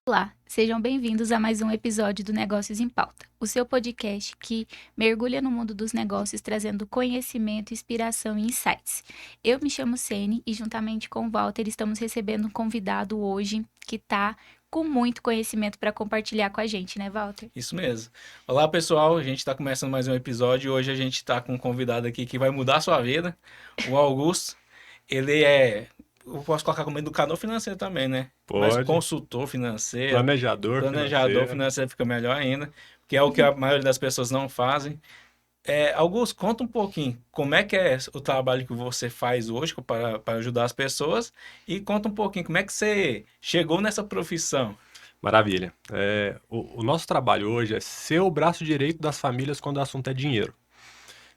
Olá, sejam bem-vindos a mais um episódio do Negócios em Pauta, o seu podcast que mergulha no mundo dos negócios trazendo conhecimento, inspiração e insights. Eu me chamo Sene e juntamente com o Walter estamos recebendo um convidado hoje que está com muito conhecimento para compartilhar com a gente, né, Walter? Isso mesmo. Olá, pessoal. A gente está começando mais um episódio. Hoje a gente está com um convidado aqui que vai mudar a sua vida, o Augusto. Ele é, eu posso colocar como educador financeiro também, né? Mas Pode. consultor financeiro, Planejador planejador financeiro. financeiro fica melhor ainda, que é o que a maioria das pessoas não fazem. Augusto, conta um pouquinho como é que é o trabalho que você faz hoje para ajudar as pessoas e conta um pouquinho como é que você chegou nessa profissão. Maravilha. O nosso trabalho hoje é ser o braço direito das famílias quando o assunto é dinheiro.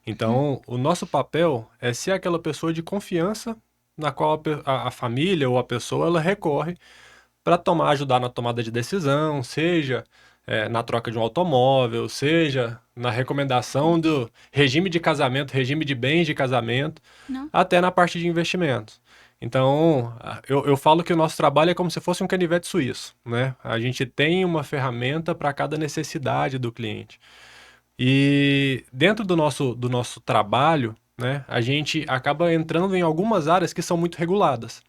Então, o nosso papel é ser aquela pessoa de confiança na qual a família ou a pessoa ela recorre para ajudar na tomada de decisão, seja na troca de um automóvel, seja na recomendação do regime de casamento, regime de bens de casamento, Não? até na parte de investimentos. Então, eu falo que o nosso trabalho é como se fosse um canivete suíço, né? A gente tem uma ferramenta para cada necessidade do cliente. E dentro do nosso trabalho, né, a gente acaba entrando em algumas áreas que são muito reguladas.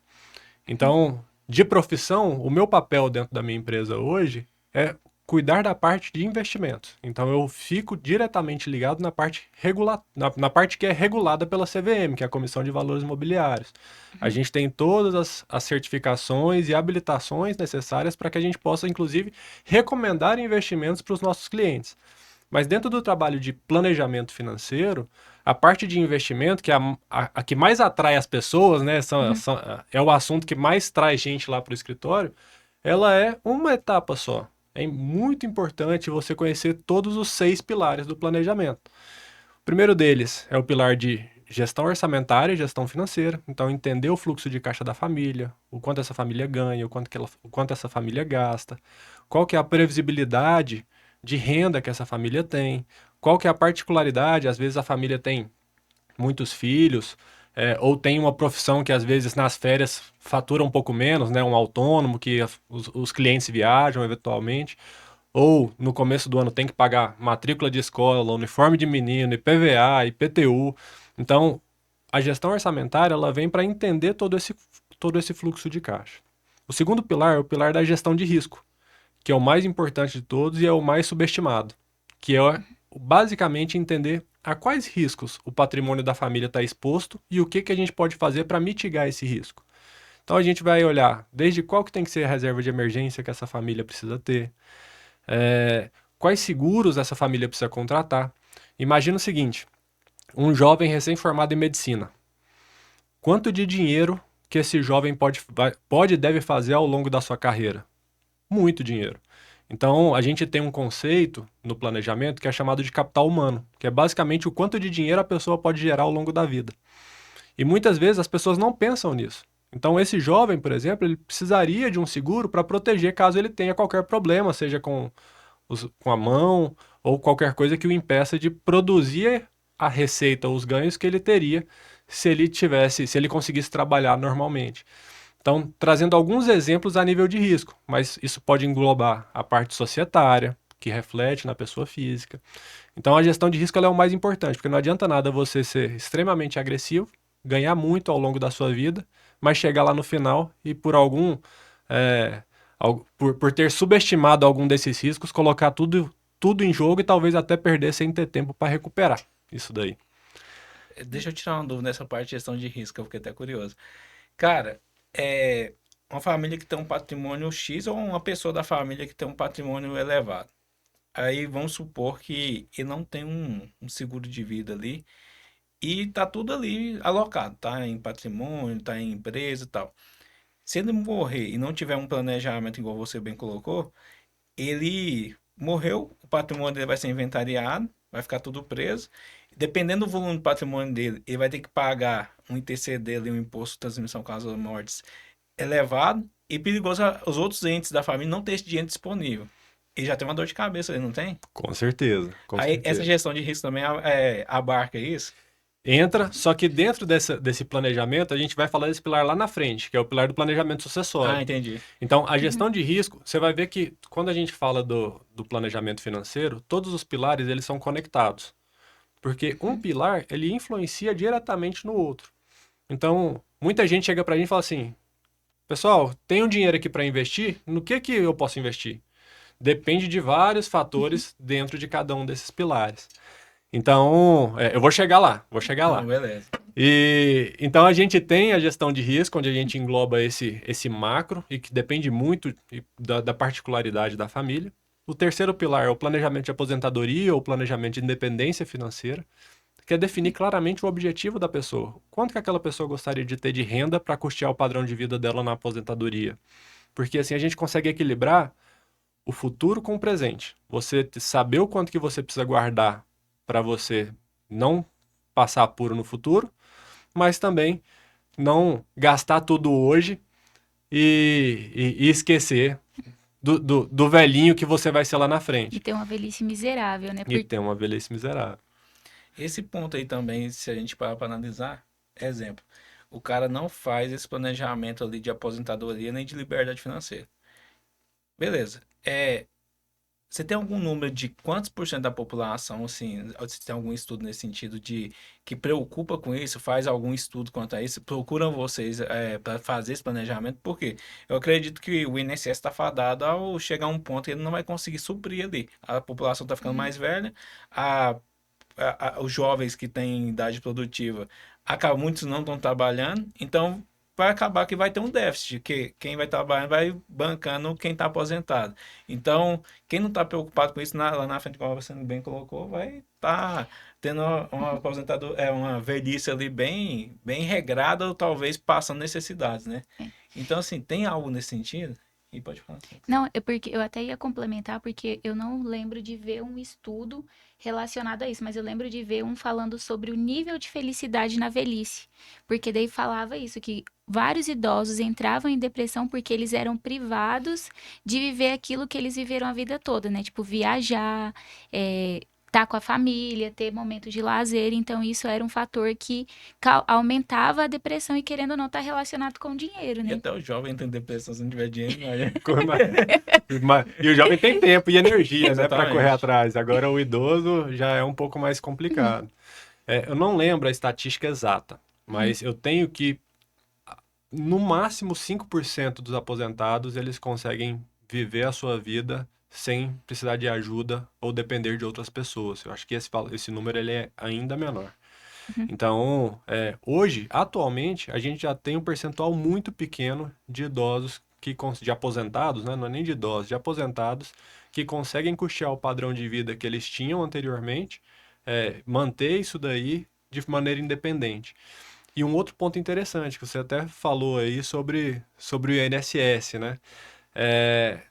Então, de profissão, o meu papel dentro da minha empresa hoje é cuidar da parte de investimentos. Então, eu fico diretamente ligado na parte na parte que é regulada pela CVM, que é a Comissão de Valores Imobiliários. A gente tem todas as certificações e habilitações necessárias para que a gente possa, inclusive, recomendar investimentos para os nossos clientes. Mas dentro do trabalho de planejamento financeiro, a parte de investimento, que é a que mais atrai as pessoas, né? É o assunto que mais traz gente lá para o escritório, ela é uma etapa só. É muito importante você conhecer todos os 6 pilares do planejamento. O primeiro deles é o pilar de gestão orçamentária e gestão financeira. Então, entender o fluxo de caixa da família, o quanto essa família ganha, o quanto essa família gasta, qual que é a previsibilidade de renda que essa família tem, qual que é a particularidade, às vezes a família tem muitos filhos, ou tem uma profissão que às vezes nas férias fatura um pouco menos, né? Um autônomo que os clientes viajam eventualmente, ou no começo do ano tem que pagar matrícula de escola, uniforme de menino, IPVA, IPTU. Então, a gestão orçamentária ela vem para entender todo esse fluxo de caixa. O segundo pilar é o pilar da gestão de risco, que é o mais importante de todos e é o mais subestimado, que é basicamente entender a quais riscos o patrimônio da família está exposto e o que a gente pode fazer para mitigar esse risco. Então a gente vai olhar desde qual que tem que ser a reserva de emergência que essa família precisa ter, quais seguros essa família precisa contratar. Imagina o seguinte, um jovem recém-formado em medicina. Quanto de dinheiro que esse jovem pode e deve fazer ao longo da sua carreira? Muito dinheiro. Então, a gente tem um conceito no planejamento que é chamado de capital humano, que é basicamente o quanto de dinheiro a pessoa pode gerar ao longo da vida. E muitas vezes as pessoas não pensam nisso. Então, esse jovem, por exemplo, ele precisaria de um seguro para proteger caso ele tenha qualquer problema, seja com a mão ou qualquer coisa que o impeça de produzir a receita ou os ganhos que ele teria se ele conseguisse trabalhar normalmente. Então, trazendo alguns exemplos a nível de risco, mas isso pode englobar a parte societária, que reflete na pessoa física. Então, a gestão de risco ela é o mais importante, porque não adianta nada você ser extremamente agressivo, ganhar muito ao longo da sua vida, mas chegar lá no final e é, por ter subestimado algum desses riscos, colocar tudo em jogo e talvez até perder sem ter tempo para recuperar isso daí. Deixa eu tirar uma dúvida nessa parte de gestão de risco, eu fiquei até curioso. Cara, é uma família que tem um patrimônio X ou uma pessoa da família que tem um patrimônio elevado. Aí vamos supor que ele não tem um seguro de vida ali e tá tudo ali alocado, tá em patrimônio, tá em empresa e tal. Se ele morrer e não tiver um planejamento igual você bem colocou, ele morreu, o patrimônio dele vai ser inventariado, vai ficar tudo preso. Dependendo do volume do patrimônio dele, ele vai ter que pagar um ITCD ali, um imposto de transmissão causas mortes elevado e perigoso os outros entes da família não ter esse dinheiro disponível. Ele já tem uma dor de cabeça, ele não tem? Com certeza, com Aí essa certeza. gestão de risco também abarca isso? Entra, só que dentro desse planejamento, a gente vai falar desse pilar lá na frente, que é o pilar do planejamento sucessório. Entendi. Então, a Uhum. gestão de risco, você vai ver que quando a gente fala do planejamento financeiro, todos os pilares eles são conectados. Porque um Uhum. pilar, ele influencia diretamente no outro. Então, muita gente chega pra gente e fala assim, pessoal, tem um dinheiro aqui para investir, no que eu posso investir? Depende de vários Uhum. fatores dentro de cada um desses pilares. Então, eu vou chegar lá, vou chegar Não, lá. beleza. E então a gente tem a gestão de risco, onde a gente engloba esse macro e que depende muito da particularidade da família. O terceiro pilar é o planejamento de aposentadoria ou planejamento de independência financeira, que é definir claramente o objetivo da pessoa. Quanto que aquela pessoa gostaria de ter de renda para custear o padrão de vida dela na aposentadoria? Porque assim a gente consegue equilibrar o futuro com o presente. Você saber o quanto que você precisa guardar para você não passar apuro no futuro, mas também não gastar tudo hoje e esquecer do velhinho que você vai ser lá na E frente. ter uma velhice miserável, né? E ter uma velhice miserável. Esse ponto aí também, se a gente parar para analisar, exemplo, o cara não faz esse planejamento ali de aposentadoria nem de liberdade financeira. Beleza. Você tem algum número de quantos por cento da população, assim, ou se tem algum estudo nesse sentido de que preocupa com isso, faz algum estudo quanto a isso, procuram vocês para fazer esse planejamento? Porque eu acredito que o INSS está fadado ao chegar a um ponto que ele não vai conseguir suprir ali. A população está ficando Uhum. mais velha, a os jovens que têm idade produtiva, muitos não estão trabalhando, então vai acabar que vai ter um déficit, que quem vai trabalhando vai bancando quem está aposentado. Então, quem não está preocupado com isso, lá na frente, como você bem colocou, vai estar tendo uma aposentador, uma velhice ali bem regrada, ou talvez passando necessidades, né? É. Então, assim, tem algo nesse sentido? E pode falar assim. Não, é porque eu até ia complementar, porque eu não lembro de ver um estudo relacionado a isso, mas eu lembro de ver um falando sobre o nível de felicidade na velhice. Porque daí falava isso, que vários idosos entravam em depressão porque eles eram privados de viver aquilo que eles viveram a vida toda, né? Tipo, viajar, estar com a família, ter momentos de lazer. Então, isso era um fator que aumentava a depressão e, querendo ou não, tá relacionado com o dinheiro, E né? até o jovem tem depressão se não tiver dinheiro, mas... E o jovem tem tempo e energia, né, para correr Exatamente. atrás. Agora o idoso já é um pouco mais complicado. Eu não lembro a estatística exata, Uhum. mas eu tenho que no máximo 5% dos aposentados eles conseguem viver a sua vida sem precisar de ajuda ou depender de outras pessoas. Eu acho que esse número ele é ainda menor. Uhum. Então, hoje, atualmente, a gente já tem um percentual muito pequeno de idosos de aposentados, né? Não é nem de idosos, de aposentados que conseguem custear o padrão de vida que eles tinham anteriormente, manter isso daí de maneira independente. E um outro ponto interessante que você até falou aí sobre o INSS, né? É,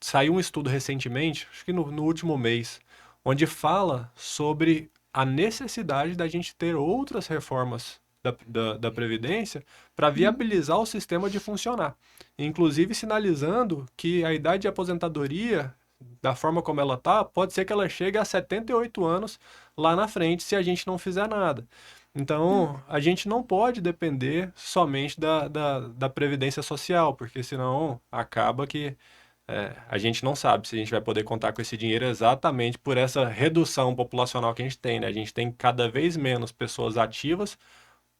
saiu um estudo recentemente, acho que no último mês, onde fala sobre a necessidade da gente ter outras reformas da Previdência para Uhum. viabilizar o sistema de funcionar. Inclusive sinalizando que a idade de aposentadoria, da forma como ela tá, pode ser que ela chegue a 78 anos lá na frente se a gente não fizer nada. Não. Então, a gente não pode depender somente da Previdência Social, porque senão acaba que a gente não sabe se a gente vai poder contar com esse dinheiro exatamente por essa redução populacional que a gente tem, né? A gente tem cada vez menos pessoas ativas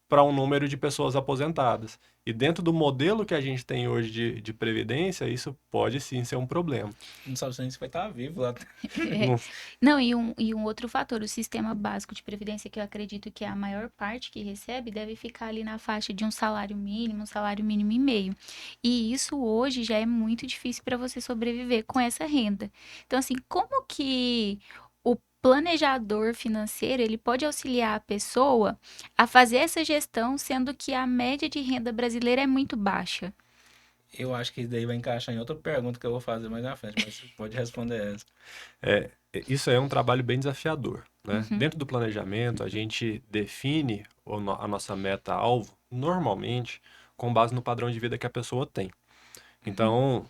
para um número de pessoas aposentadas. E dentro do modelo que a gente tem hoje de previdência, isso pode sim ser um problema. Não sabe se a gente vai estar vivo lá. É. Não- Não, e um outro fator, o sistema básico de previdência, que eu acredito que é a maior parte que recebe, deve ficar ali na faixa de um salário mínimo e meio. E isso hoje já é muito difícil para você sobreviver com essa renda. Então, assim, como que o planejador financeiro, ele pode auxiliar a pessoa a fazer essa gestão, sendo que a média de renda brasileira é muito baixa? Eu acho que daí vai encaixar em outra pergunta que eu vou fazer mais na frente, mas você pode responder essa. Isso é um trabalho bem desafiador, né? Uhum, Dentro do planejamento, a gente define a nossa meta-alvo, normalmente, com base no padrão de vida que a pessoa tem. uhum, Então,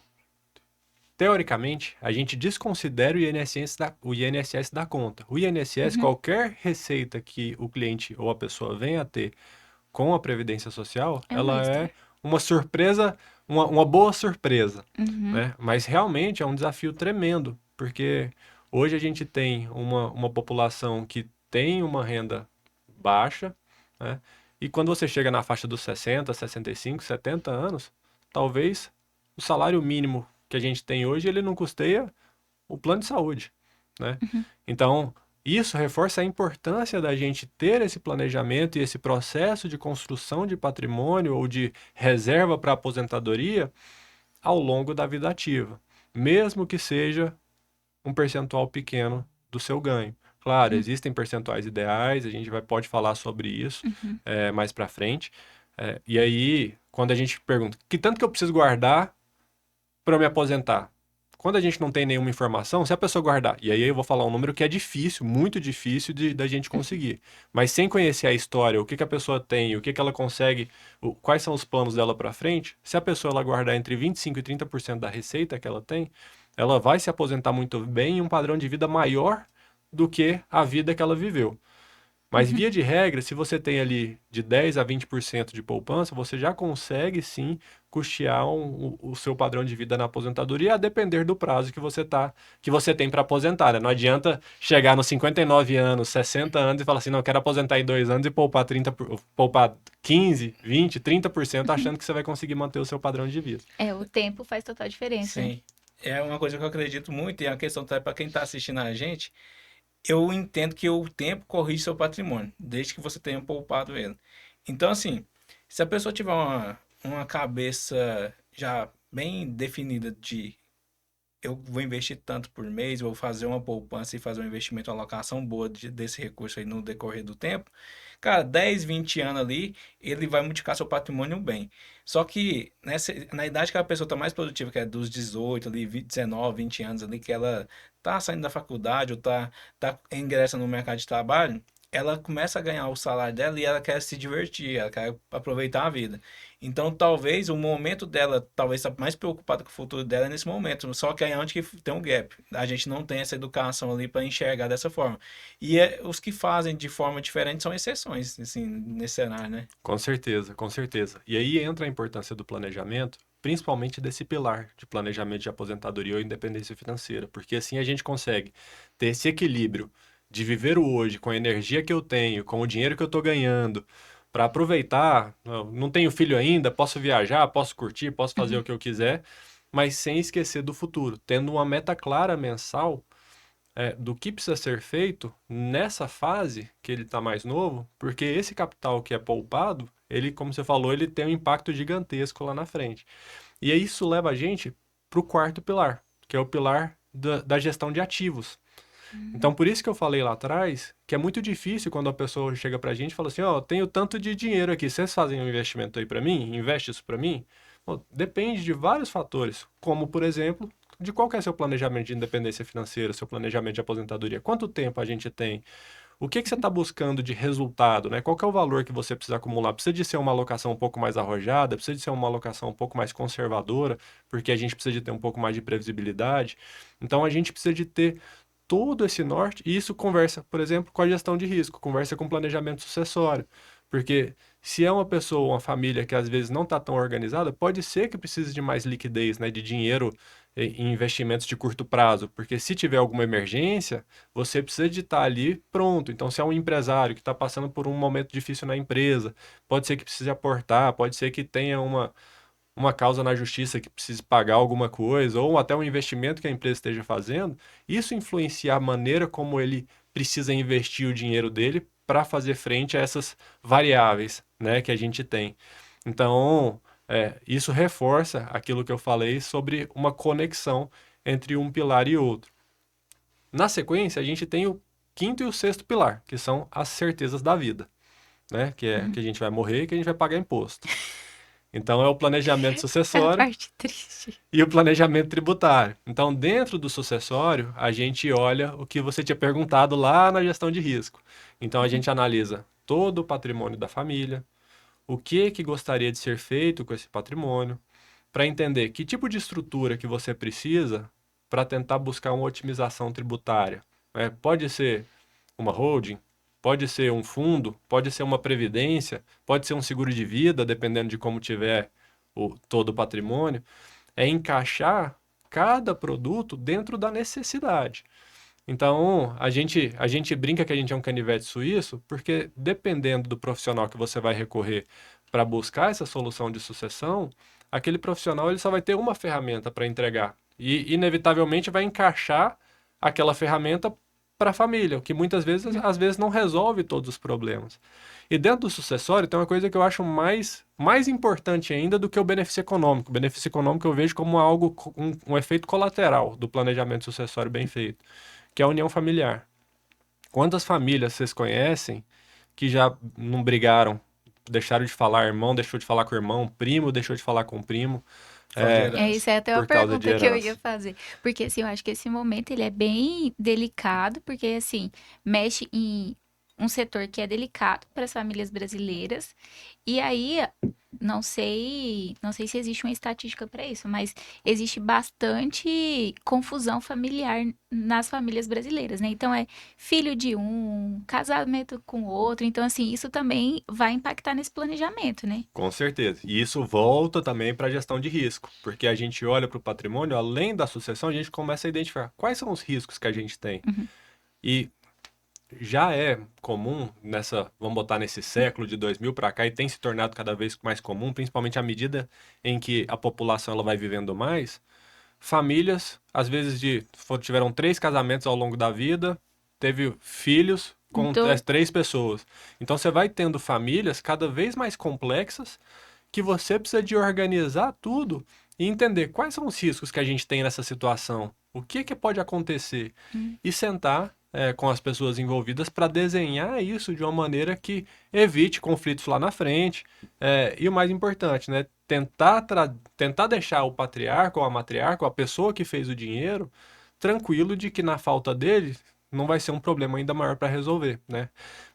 teoricamente, a gente desconsidera o INSS da conta. O INSS, Uhum. qualquer receita que o cliente ou a pessoa venha a ter com a Previdência Social, É um ela extra. é uma surpresa, uma boa surpresa, Uhum. né? Mas realmente é um desafio tremendo, porque hoje a gente tem uma população que tem uma renda baixa, né? E quando você chega na faixa dos 60, 65, 70 anos, talvez o salário mínimo que a gente tem hoje, ele não custeia o plano de saúde, né? Uhum. Então, isso reforça a importância da gente ter esse planejamento e esse processo de construção de patrimônio ou de reserva para aposentadoria ao longo da vida ativa, mesmo que seja um percentual pequeno do seu ganho. Claro, Uhum. existem percentuais ideais, a gente pode falar sobre isso Uhum. mais para frente. E aí, quando a gente pergunta, que tanto que eu preciso guardar para eu me aposentar? Quando a gente não tem nenhuma informação, se a pessoa guardar, e aí eu vou falar um número que é difícil, muito difícil da gente conseguir, mas sem conhecer a história, o que que a pessoa tem, o que que ela consegue, quais são os planos dela para frente, se a pessoa ela guardar entre 25% e 30% da receita que ela tem, ela vai se aposentar muito bem em um padrão de vida maior do que a vida que ela viveu. Mas Uhum. via de regra, se você tem ali de 10 a 20% de poupança, você já consegue sim custear o seu padrão de vida na aposentadoria, a depender do prazo que você tem para aposentar, né? Não adianta chegar nos 59 anos, 60 anos e falar assim, não, eu quero aposentar em 2 anos e poupar 15, 20, 30% Uhum. achando que você vai conseguir manter o seu padrão de vida. É, o tempo faz total diferença, né? Sim. É uma coisa que eu acredito muito, e a questão tá para quem está assistindo a gente, eu entendo que o tempo corrige seu patrimônio, desde que você tenha poupado ele. Então, assim, se a pessoa tiver uma cabeça já bem definida de eu vou investir tanto por mês, vou fazer uma poupança e fazer um investimento, uma alocação boa desse recurso aí no decorrer do tempo, cara, 10, 20 anos ali, ele vai multiplicar seu patrimônio bem. Só que na idade que a pessoa está mais produtiva, que é dos 18 ali, 19, 20 anos ali, que ela tá saindo da faculdade ou tá ingressa no mercado de trabalho, ela começa a ganhar o salário dela e ela quer se divertir, ela quer aproveitar a vida. Então, talvez o momento dela, talvez estar mais preocupada com o futuro dela é nesse momento. Só que aí é onde que tem um gap. A gente não tem essa educação ali para enxergar dessa forma. E os que fazem de forma diferente são exceções, assim, nesse cenário, né? Com certeza, com certeza. E aí entra a importância do planejamento, principalmente desse pilar de planejamento de aposentadoria ou independência financeira, porque assim a gente consegue ter esse equilíbrio de viver o hoje com a energia que eu tenho, com o dinheiro que eu estou ganhando, para aproveitar. Não tenho filho ainda, posso viajar, posso curtir, posso fazer o Uhum. que eu quiser, mas sem esquecer do futuro, tendo uma meta clara mensal do que precisa ser feito nessa fase que ele está mais novo, porque esse capital que é poupado, ele, como você falou, ele tem um impacto gigantesco lá na frente. E aí isso leva a gente para o quarto pilar, que é o pilar da gestão de ativos. Então, Uhum. por isso que eu falei lá atrás que é muito difícil quando a pessoa chega para a gente e fala assim, ó, tenho tanto de dinheiro aqui, vocês fazem um investimento aí para mim? Investe isso para mim? Bom, depende de vários fatores, como, por exemplo, de qual que é seu planejamento de independência financeira, seu planejamento de aposentadoria, quanto tempo a gente tem, o que que você está buscando de resultado, né? Qual que é o valor que você precisa acumular? Precisa de ser uma alocação um pouco mais arrojada, precisa de ser uma alocação um pouco mais conservadora, porque a gente precisa de ter um pouco mais de previsibilidade. Então, a gente precisa de ter todo esse norte, e isso conversa, por exemplo, com a gestão de risco, conversa com o planejamento sucessório. Porque se é uma pessoa, uma família que às vezes não está tão organizada, pode ser que precise de mais liquidez, né, de dinheiro em investimentos de curto prazo, porque se tiver alguma emergência, você precisa de estar ali pronto. Então, se é um empresário que está passando por um momento difícil na empresa, pode ser que precise aportar, pode ser que tenha uma causa na justiça que precise pagar alguma coisa, ou até um investimento que a empresa esteja fazendo, isso influencia a maneira como ele precisa investir o dinheiro dele para fazer frente a essas variáveis, né, que a gente tem. Então, isso reforça aquilo que eu falei sobre uma conexão entre um pilar e outro. Na sequência, a gente tem o quinto e o sexto pilar, que são as certezas da vida, né, que é Uhum. que a gente vai morrer e que a gente vai pagar imposto. Então, é o planejamento É a sucessório parte triste. e o planejamento tributário. Então, dentro do sucessório, a gente olha o que você tinha perguntado lá na gestão de risco. Então, a Uhum. gente analisa todo o patrimônio da família, o que gostaria de ser feito com esse patrimônio, para entender que tipo de estrutura que você precisa para tentar buscar uma otimização tributária. Pode ser uma holding, pode ser um fundo, pode ser uma previdência, pode ser um seguro de vida, dependendo de como tiver todo o patrimônio. É encaixar cada produto dentro da necessidade. Então, a gente brinca que a gente é um canivete suíço, porque dependendo do profissional que você vai recorrer para buscar essa solução de sucessão, aquele profissional ele só vai ter uma ferramenta para entregar. E, inevitavelmente, vai encaixar aquela ferramenta para a família, o que muitas vezes, às vezes, não resolve todos os problemas. E dentro do sucessório tem uma coisa que eu acho mais importante ainda do que o benefício econômico. O benefício econômico eu vejo como algo, um efeito colateral do planejamento sucessório bem feito, que é a união familiar. Quantas famílias vocês conhecem que já não brigaram, deixaram de falar, irmão deixou de falar com o irmão, primo deixou de falar com o primo, Falta de é, herança. Isso é até uma por causa de pergunta que eu ia herança. fazer. Porque, assim, eu acho que esse momento ele é bem delicado, porque, assim, mexe em um setor que é delicado para as famílias brasileiras. E aí, não sei se existe uma estatística para isso, mas existe bastante confusão familiar nas famílias brasileiras, né? Então, é filho de um, casamento com outro. Então, assim, isso também vai impactar nesse planejamento, né? Com certeza. E isso volta também para a gestão de risco, porque a gente olha para o patrimônio, além da sucessão, a gente começa a identificar quais são os riscos que a gente tem. Uhum. E já é comum vamos botar nesse século de 2000 para cá, e tem se tornado cada vez mais comum, principalmente à medida em que a população ela vai vivendo mais, famílias, às vezes tiveram 3 casamentos ao longo da vida, teve filhos com Então, 3 pessoas. Então você vai tendo famílias cada vez mais complexas que você precisa de organizar tudo e entender quais são os riscos que a gente tem nessa situação, o que pode acontecer, e sentar com as pessoas envolvidas para desenhar isso de uma maneira que evite conflitos lá na frente. E o mais importante, né? Tentar deixar o patriarca ou a matriarca, ou a pessoa que fez o dinheiro, tranquilo de que na falta dele não vai ser um problema ainda maior para resolver, né?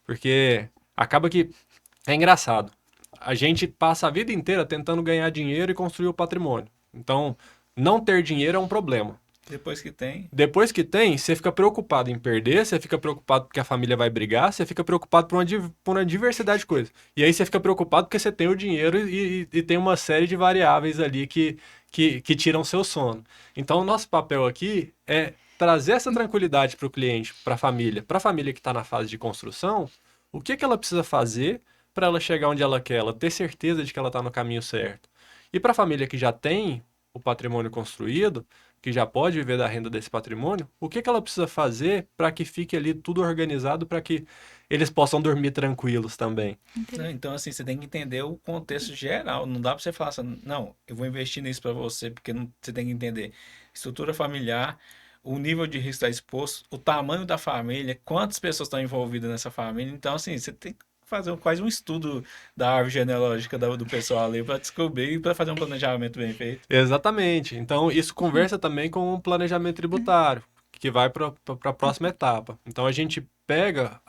Porque acaba que é engraçado. A gente passa a vida inteira tentando ganhar dinheiro e construir o patrimônio. Então, não ter dinheiro é um problema. Depois que tem, Depois que tem, você fica preocupado em perder, você fica preocupado porque a família vai brigar, você fica preocupado por uma diversidade de coisas. E aí você fica preocupado porque você tem o dinheiro e tem uma série de variáveis ali que tiram seu sono. Então, o nosso papel aqui é trazer essa tranquilidade para o cliente, para a família que está na fase de construção, o que ela precisa fazer para ela chegar onde ela quer, ela ter certeza de que ela está no caminho certo. E para a família que já tem o patrimônio construído, que já pode viver da renda desse patrimônio, o que ela precisa fazer para que fique ali tudo organizado para que eles possam dormir tranquilos também. né? Então, assim, você tem que entender o contexto geral. Não dá para você falar assim, não, eu vou investir nisso para você, porque você tem que entender estrutura familiar, o nível de risco está exposto, o tamanho da família, quantas pessoas estão envolvidas nessa família. Então, assim, você tem que fazer quase um estudo da árvore genealógica do pessoal ali para descobrir e para fazer um planejamento bem feito. Exatamente. Então, isso conversa também com o planejamento tributário, que vai para a próxima etapa. Então, a gente pega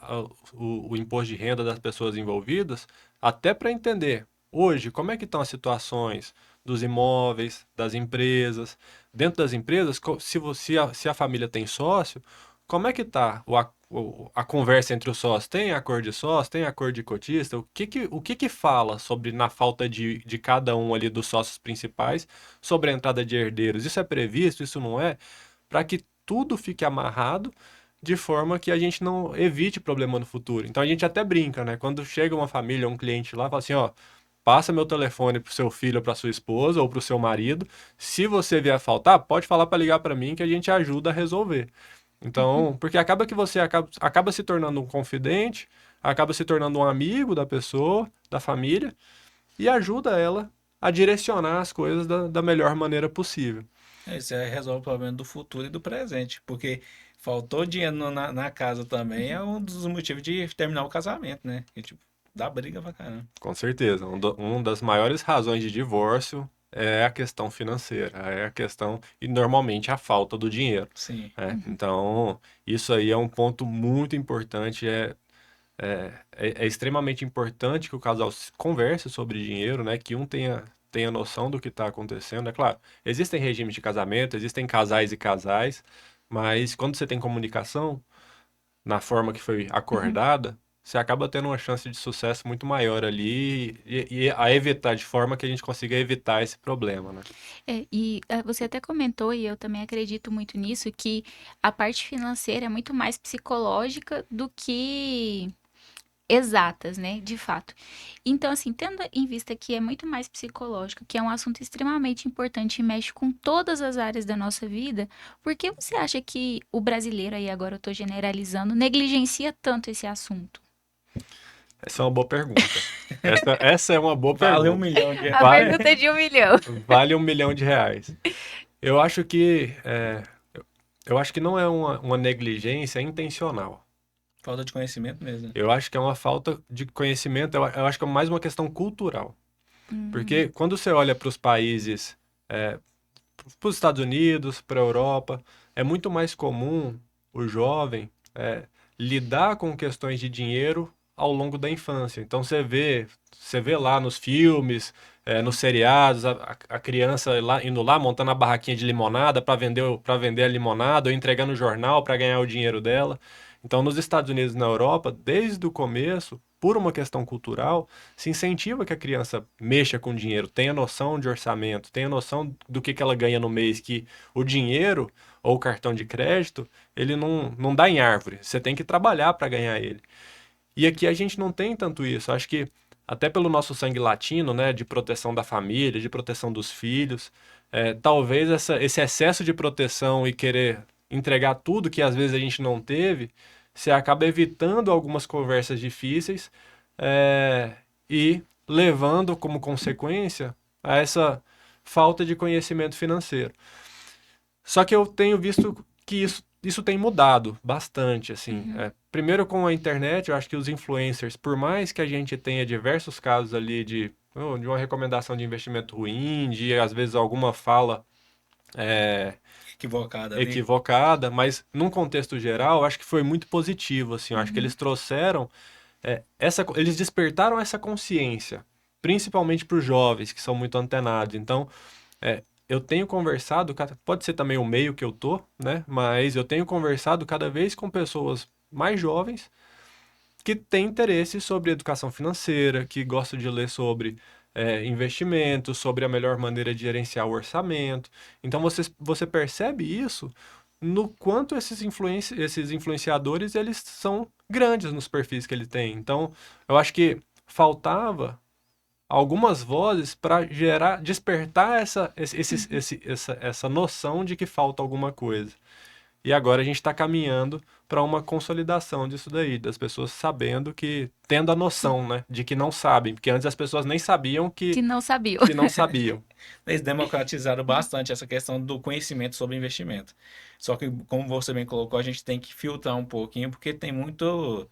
o imposto de renda das pessoas envolvidas até para entender, hoje, como é que estão as situações dos imóveis, das empresas. Dentro das empresas, se a família tem sócio, como é que está a conversa entre os sócios? Tem acordo de sócio? Tem acordo de cotista? O que que fala sobre, na falta de cada um ali dos sócios principais, sobre a entrada de herdeiros? Isso é previsto? Isso não é? Para que tudo fique amarrado de forma que a gente não evite problema no futuro. Então a gente até brinca, né? Quando chega uma família, um cliente lá, fala assim, ó, passa meu telefone pro seu filho ou pra sua esposa ou pro seu marido. Se você vier faltar, pode falar para ligar para mim que a gente ajuda a resolver. Então, porque acaba que você acaba se tornando um confidente, acaba se tornando um amigo da pessoa, da família, e ajuda ela a direcionar as coisas da melhor maneira possível. Isso aí resolve o problema do futuro e do presente, porque faltou dinheiro na casa também é um dos motivos de terminar o casamento, né? Que, tipo, dá briga pra caramba. Com certeza. Uma das maiores razões de divórcio é a questão financeira, é a questão, e normalmente a falta do dinheiro, Sim. né? Então, isso aí é um ponto muito importante, é extremamente importante que o casal converse sobre dinheiro, né? Que um tenha noção do que está acontecendo. É claro, existem regimes de casamento, existem casais e casais, mas quando você tem comunicação na forma que foi Uhum. acordada, você acaba tendo uma chance de sucesso muito maior ali e a evitar, de forma que a gente consiga evitar esse problema, né? Você até comentou, e eu também acredito muito nisso, que a parte financeira é muito mais psicológica do que exatas, né? De fato. Então, assim, tendo em vista que é muito mais psicológico, que é um assunto extremamente importante e mexe com todas as áreas da nossa vida, por que você acha que o brasileiro, aí agora eu tô generalizando, negligencia tanto esse assunto? Essa é uma boa pergunta. Essa é uma boa Vale um pergunta. milhão de A reais. Vale, pergunta de 1 milhão. vale R$ 1 milhão. Eu acho que eu acho que não é uma negligência intencional. Falta de conhecimento mesmo. Eu acho que é uma falta de conhecimento, eu acho que é mais uma questão cultural. Porque Hum, quando você olha para os países, para os Estados Unidos, para a Europa, é muito mais comum o jovem lidar com questões de dinheiro ao longo da infância. Então você vê lá nos filmes, nos seriados, a criança lá, indo lá montando a barraquinha de limonada para vender a limonada ou entregando o jornal para ganhar o dinheiro dela. Então, nos Estados Unidos e na Europa, desde o começo, por uma questão cultural, se incentiva que a criança mexa com dinheiro, tenha noção de orçamento, tenha noção do que ela ganha no mês, que o dinheiro ou o cartão de crédito, ele não dá em árvore, você tem que trabalhar para ganhar ele. E aqui a gente não tem tanto isso. Acho que até pelo nosso sangue latino, né, de proteção da família, de proteção dos filhos, talvez esse excesso de proteção e querer entregar tudo que às vezes a gente não teve, você acaba evitando algumas conversas difíceis, é, e levando como consequência a essa falta de conhecimento financeiro. Só que eu tenho visto que isso tem mudado bastante, assim. uhum, Primeiro com a internet, eu acho que os influencers, por mais que a gente tenha diversos casos ali de uma recomendação de investimento ruim, de às vezes alguma fala é, Equivocado ali. equivocada, mas num contexto geral, eu acho que foi muito positivo, assim. Eu acho que uhum. eles trouxeram eles despertaram essa consciência, principalmente para os jovens que são muito antenados. Então, eu tenho conversado, pode ser também o meio que eu tô, né? Mas eu tenho conversado cada vez com pessoas mais jovens que têm interesse sobre educação financeira, que gostam de ler sobre investimentos, sobre a melhor maneira de gerenciar o orçamento. Então você percebe isso no quanto esses influenciadores eles são grandes nos perfis que eles têm. Então, eu acho que faltava algumas vozes para despertar essa noção de que falta alguma coisa. E agora a gente está caminhando para uma consolidação disso daí, das pessoas sabendo que, tendo a noção, né, de que não sabem, porque antes as pessoas nem sabiam Que não sabiam. que não sabiam. Eles democratizaram bastante essa questão do conhecimento sobre investimento. Só que, como você bem colocou, a gente tem que filtrar um pouquinho, porque tem muitos,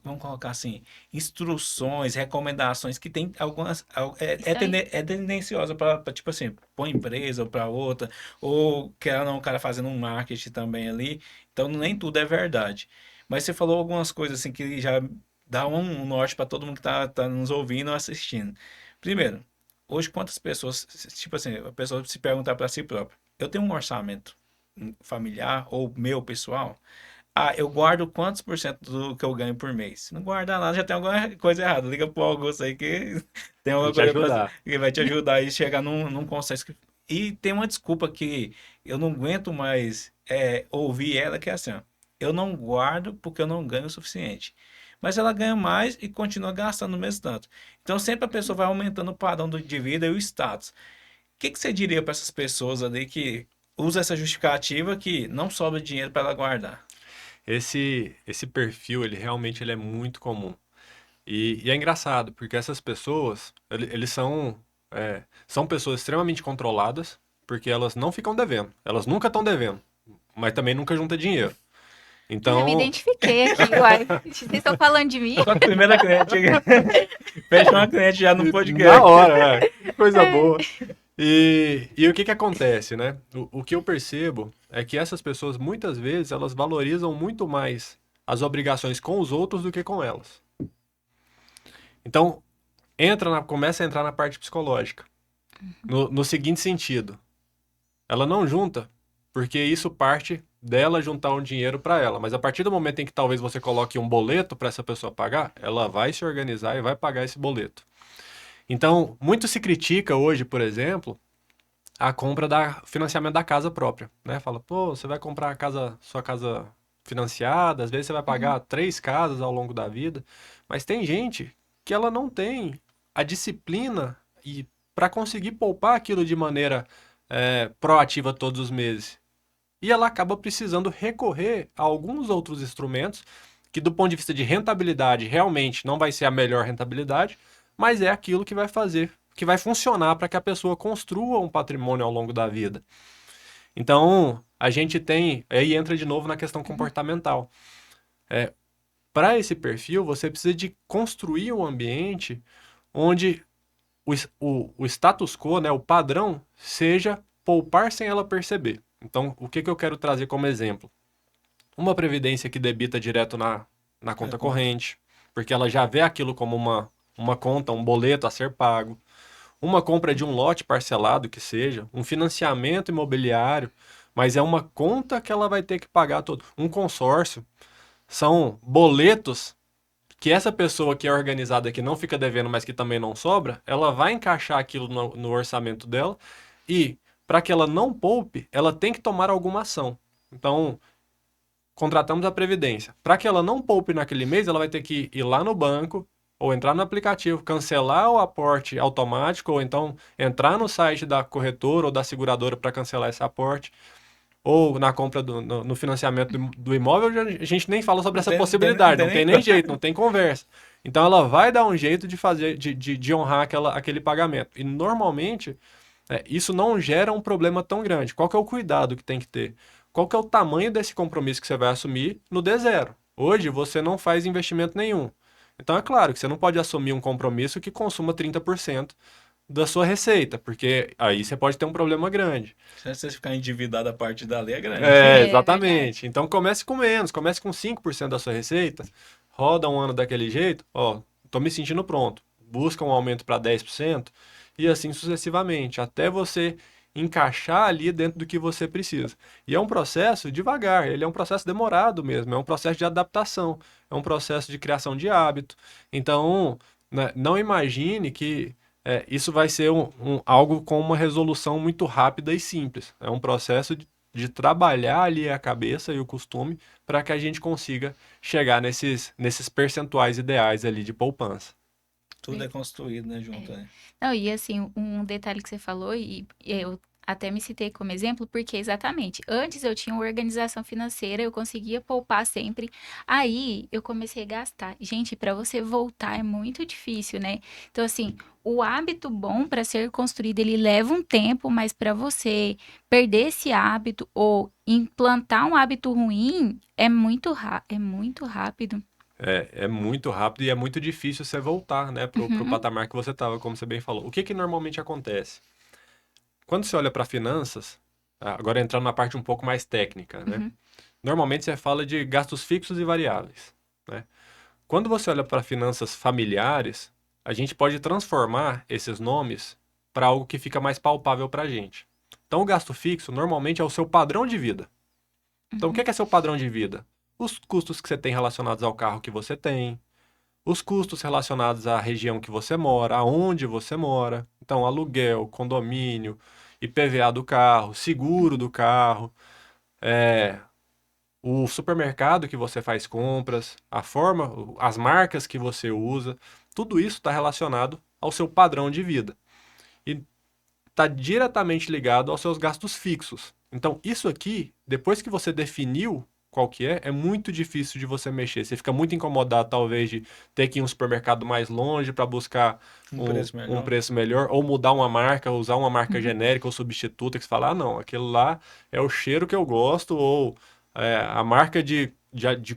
vamos colocar assim, instruções, recomendações que tem algumas, Isso aí. é tendenciosa para, tipo assim, para uma empresa ou para outra, ou que ela não, o cara fazendo um marketing também ali. Então, nem tudo é verdade. Mas você falou algumas coisas assim que já dá um norte para todo mundo que tá nos ouvindo ou assistindo. Primeiro, hoje quantas pessoas, tipo assim, a pessoa se perguntar para si própria, eu tenho um orçamento familiar ou meu pessoal? Ah, eu guardo quantos por cento do que eu ganho por mês? Se não guardar nada, já tem alguma coisa errada. Liga pro Augusto aí que tem Vai alguma te coisa ajudar. que vai te ajudar a chegar num consenso. E tem uma desculpa que eu não aguento mais ouvir ela, que é assim, ó, eu não guardo porque eu não ganho o suficiente. Mas ela ganha mais e continua gastando o mesmo tanto. Então sempre a pessoa vai aumentando o padrão de vida e o status. O que você diria para essas pessoas ali que usam essa justificativa que não sobra dinheiro para ela guardar? Esse perfil, ele é muito comum. E é engraçado, porque essas pessoas, eles são pessoas extremamente controladas, porque elas não ficam devendo. Elas nunca estão devendo, mas também nunca juntam dinheiro. Já me Então, identifiquei aqui, uai. Vocês estão falando de mim? Só que primeira cliente. Fecha uma cliente já no na podcast. hora, que coisa boa. E o que que acontece, né? O que eu percebo é que essas pessoas, muitas vezes, elas valorizam muito mais as obrigações com os outros do que com elas. Então, começa a entrar na parte psicológica. No seguinte sentido, ela não junta, porque isso parte dela juntar um dinheiro para ela. Mas a partir do momento em que talvez você coloque um boleto para essa pessoa pagar, ela vai se organizar e vai pagar esse boleto. Então, muito se critica hoje, por exemplo, a compra da financiamento da casa própria, né? Fala, pô, você vai comprar sua casa financiada, às vezes você vai pagar 3 casas ao longo da vida, mas tem gente que ela não tem a disciplina e para conseguir poupar aquilo de maneira proativa todos os meses. E ela acaba precisando recorrer a alguns outros instrumentos que, do ponto de vista de rentabilidade, realmente não vai ser a melhor rentabilidade, mas é aquilo que vai fazer, que vai funcionar para que a pessoa construa um patrimônio ao longo da vida. Então, a gente tem, aí entra de novo na questão comportamental. Para esse perfil, você precisa de construir um ambiente onde o status quo, né, o padrão, seja poupar sem ela perceber. Então, o que eu quero trazer como exemplo? Uma previdência que debita direto na conta corrente, porque ela já vê aquilo como uma conta, um boleto a ser pago. Uma compra de um lote parcelado, que seja, um financiamento imobiliário, mas é uma conta que ela vai ter que pagar todo. Um consórcio. São boletos que essa pessoa que é organizada, que não fica devendo, mas que também não sobra, ela vai encaixar aquilo no orçamento dela e, para que ela não poupe, ela tem que tomar alguma ação. Então, contratamos a Previdência. Para que ela não poupe naquele mês, ela vai ter que ir lá no banco, ou entrar no aplicativo, cancelar o aporte automático, ou então entrar no site da corretora ou da seguradora para cancelar esse aporte. Ou na compra no financiamento do imóvel, a gente nem fala sobre essa possibilidade, não tem nem jeito, não tem conversa. Então ela vai dar um jeito de fazer, de honrar aquele pagamento. E normalmente, isso não gera um problema tão grande. Qual que é o cuidado que tem que ter? Qual que é o tamanho desse compromisso que você vai assumir no D0? Hoje você não faz investimento nenhum. Então é claro que você não pode assumir um compromisso que consuma 30% da sua receita, porque aí você pode ter um problema grande. Se você ficar endividado, a parte da lei é grande. Exatamente. Então comece com menos, comece com 5% da sua receita, roda um ano daquele jeito, ó, tô me sentindo pronto. Busca um aumento para 10% e assim sucessivamente, até você encaixar ali dentro do que você precisa. E é um processo devagar, ele é um processo demorado mesmo, é um processo de adaptação, é um processo de criação de hábito. Então, né, não imagine que isso vai ser algo com uma resolução muito rápida e simples. É um processo de trabalhar ali a cabeça e o costume para que a gente consiga chegar nesses percentuais ideais ali de poupança. Tudo é construído, né, junto, né? Não, e assim, um detalhe que você falou, e eu até me citei como exemplo, porque exatamente, antes eu tinha uma organização financeira, eu conseguia poupar sempre, aí eu comecei a gastar. Gente, para você voltar é muito difícil, né? Então, assim, o hábito bom para ser construído, ele leva um tempo, mas para você perder esse hábito ou implantar um hábito ruim, é muito rápido. É muito rápido e é muito difícil você voltar, né, pro Uhum, patamar que você estava, como você bem falou. O que normalmente acontece? Quando você olha para finanças, agora entrando na parte um pouco mais técnica, né? uhum, Normalmente você fala de gastos fixos e variáveis, né? Quando você olha para finanças familiares, a gente pode transformar esses nomes para algo que fica mais palpável para a gente. Então, o gasto fixo normalmente é o seu padrão de vida. Então, o que uhum. é seu padrão de vida? Os custos que você tem relacionados ao carro que você tem, os custos relacionados à região que você mora, aonde você mora. Então, aluguel, condomínio, IPVA do carro, seguro do carro, é, o supermercado que você faz compras, a forma, as marcas que você usa, tudo isso está relacionado ao seu padrão de vida e está diretamente ligado aos seus gastos fixos. Então, isso aqui, depois que você definiu qual que é muito difícil de você mexer. Você fica muito incomodado, talvez, de ter que ir em um supermercado mais longe para buscar um preço melhor, ou mudar uma marca, usar uma marca genérica ou substituta, que você fala, ah, não, aquele lá é o cheiro que eu gosto, ou a marca de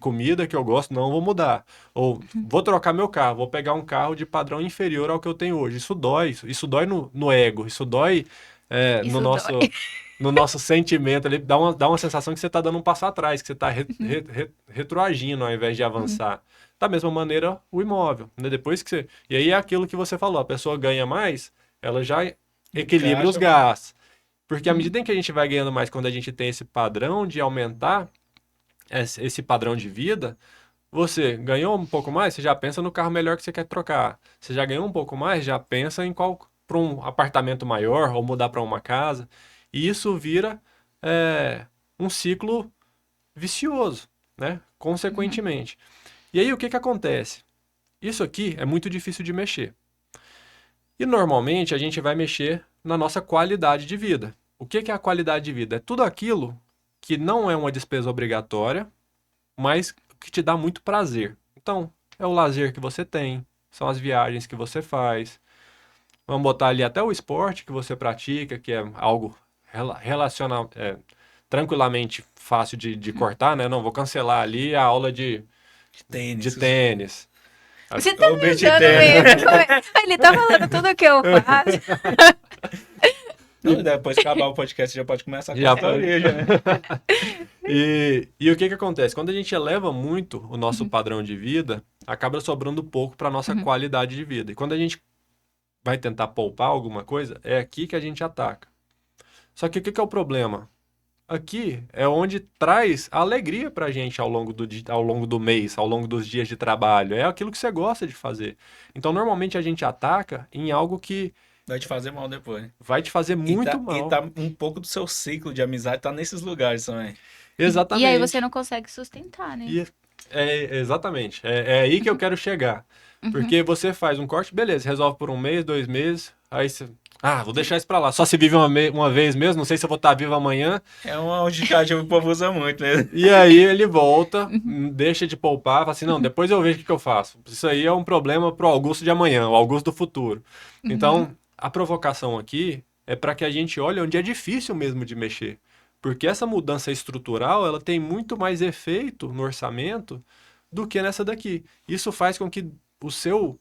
comida que eu gosto, não vou mudar. Ou vou trocar meu carro, vou pegar um carro de padrão inferior ao que eu tenho hoje. Isso dói no ego, isso dói no Isso nosso dói. no nosso sentimento ali, dá uma sensação que você está dando um passo atrás, que você está retroagindo ao invés de avançar. Da mesma maneira, o imóvel, né? Depois que você... E aí é aquilo que você falou, a pessoa ganha mais, ela já equilibra os gastos. Porque à medida em que a gente vai ganhando mais, quando a gente tem esse padrão de aumentar esse padrão de vida, você ganhou um pouco mais, você já pensa no carro melhor que você quer trocar. Você já ganhou um pouco mais, já pensa em qual para um apartamento maior ou mudar para uma casa. E isso vira um ciclo vicioso, né? Consequentemente. E aí o que que acontece? Isso aqui é muito difícil de mexer. E normalmente a gente vai mexer na nossa qualidade de vida. O que que é a qualidade de vida? É tudo aquilo que não é uma despesa obrigatória, mas que te dá muito prazer. Então, é o lazer que você tem, são as viagens que você faz. Vamos botar ali até o esporte que você pratica, que é algo tranquilamente fácil de cortar, né? Não, vou cancelar ali a aula de Tênis. tênis. Você tá O me beach usando tênis. mesmo. Ele tá falando tudo o que eu faço. Não, depois que acabar o podcast, já pode começar a Já consultoria, já, né? E o que que acontece? Quando a gente eleva muito o nosso padrão de vida, acaba sobrando pouco para nossa qualidade de vida. E quando a gente vai tentar poupar alguma coisa, é aqui que a gente ataca. Só que o que que é o problema? Aqui é onde traz a alegria pra gente ao longo do mês, ao longo dos dias de trabalho. É aquilo que você gosta de fazer. Então, normalmente a gente ataca em algo que Vai te fazer mal depois. vai te fazer E muito tá, e mal. tá um pouco do seu ciclo de amizade, tá nesses lugares também. E aí você Exatamente. não consegue sustentar, né? E exatamente. É aí que eu quero chegar. Porque você faz um corte, beleza, resolve por um mês, 2 meses, aí você. Ah, vou deixar isso pra lá. Só se vive uma vez mesmo, não sei se eu vou estar vivo amanhã. É uma justificativa que o povo usa muito mesmo. E aí ele volta, deixa de poupar, fala assim, não, depois eu vejo o que eu faço. Isso aí é um problema pro Augusto de amanhã, o Augusto do futuro. Então, a provocação aqui é para que a gente olhe onde é difícil mesmo de mexer. Porque essa mudança estrutural, ela tem muito mais efeito no orçamento do que nessa daqui. Isso faz com que o seu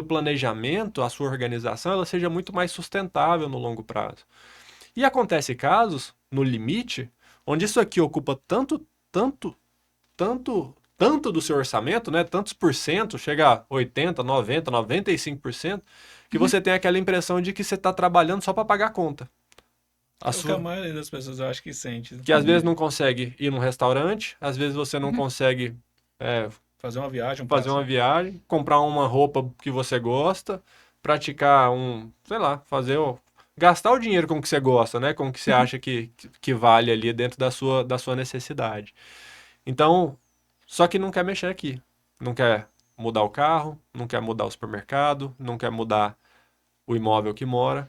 planejamento, a sua organização, ela seja muito mais sustentável no longo prazo. E acontece casos, no limite, onde isso aqui ocupa tanto do seu orçamento, né? Tantos por cento, chega a 80, 90, 95%, que você tem aquela impressão de que você está trabalhando só para pagar a conta. É o que a maioria das pessoas eu acho que sente. Que às vezes não consegue ir num restaurante, às vezes você não consegue Fazer uma viagem, fazer uma viagem, comprar uma roupa que você gosta, praticar sei lá, gastar o dinheiro com o que você gosta, né? Com o que você acha que vale ali dentro da sua necessidade. Então, só que não quer mexer aqui. Não quer mudar o carro, não quer mudar o supermercado, não quer mudar o imóvel que mora.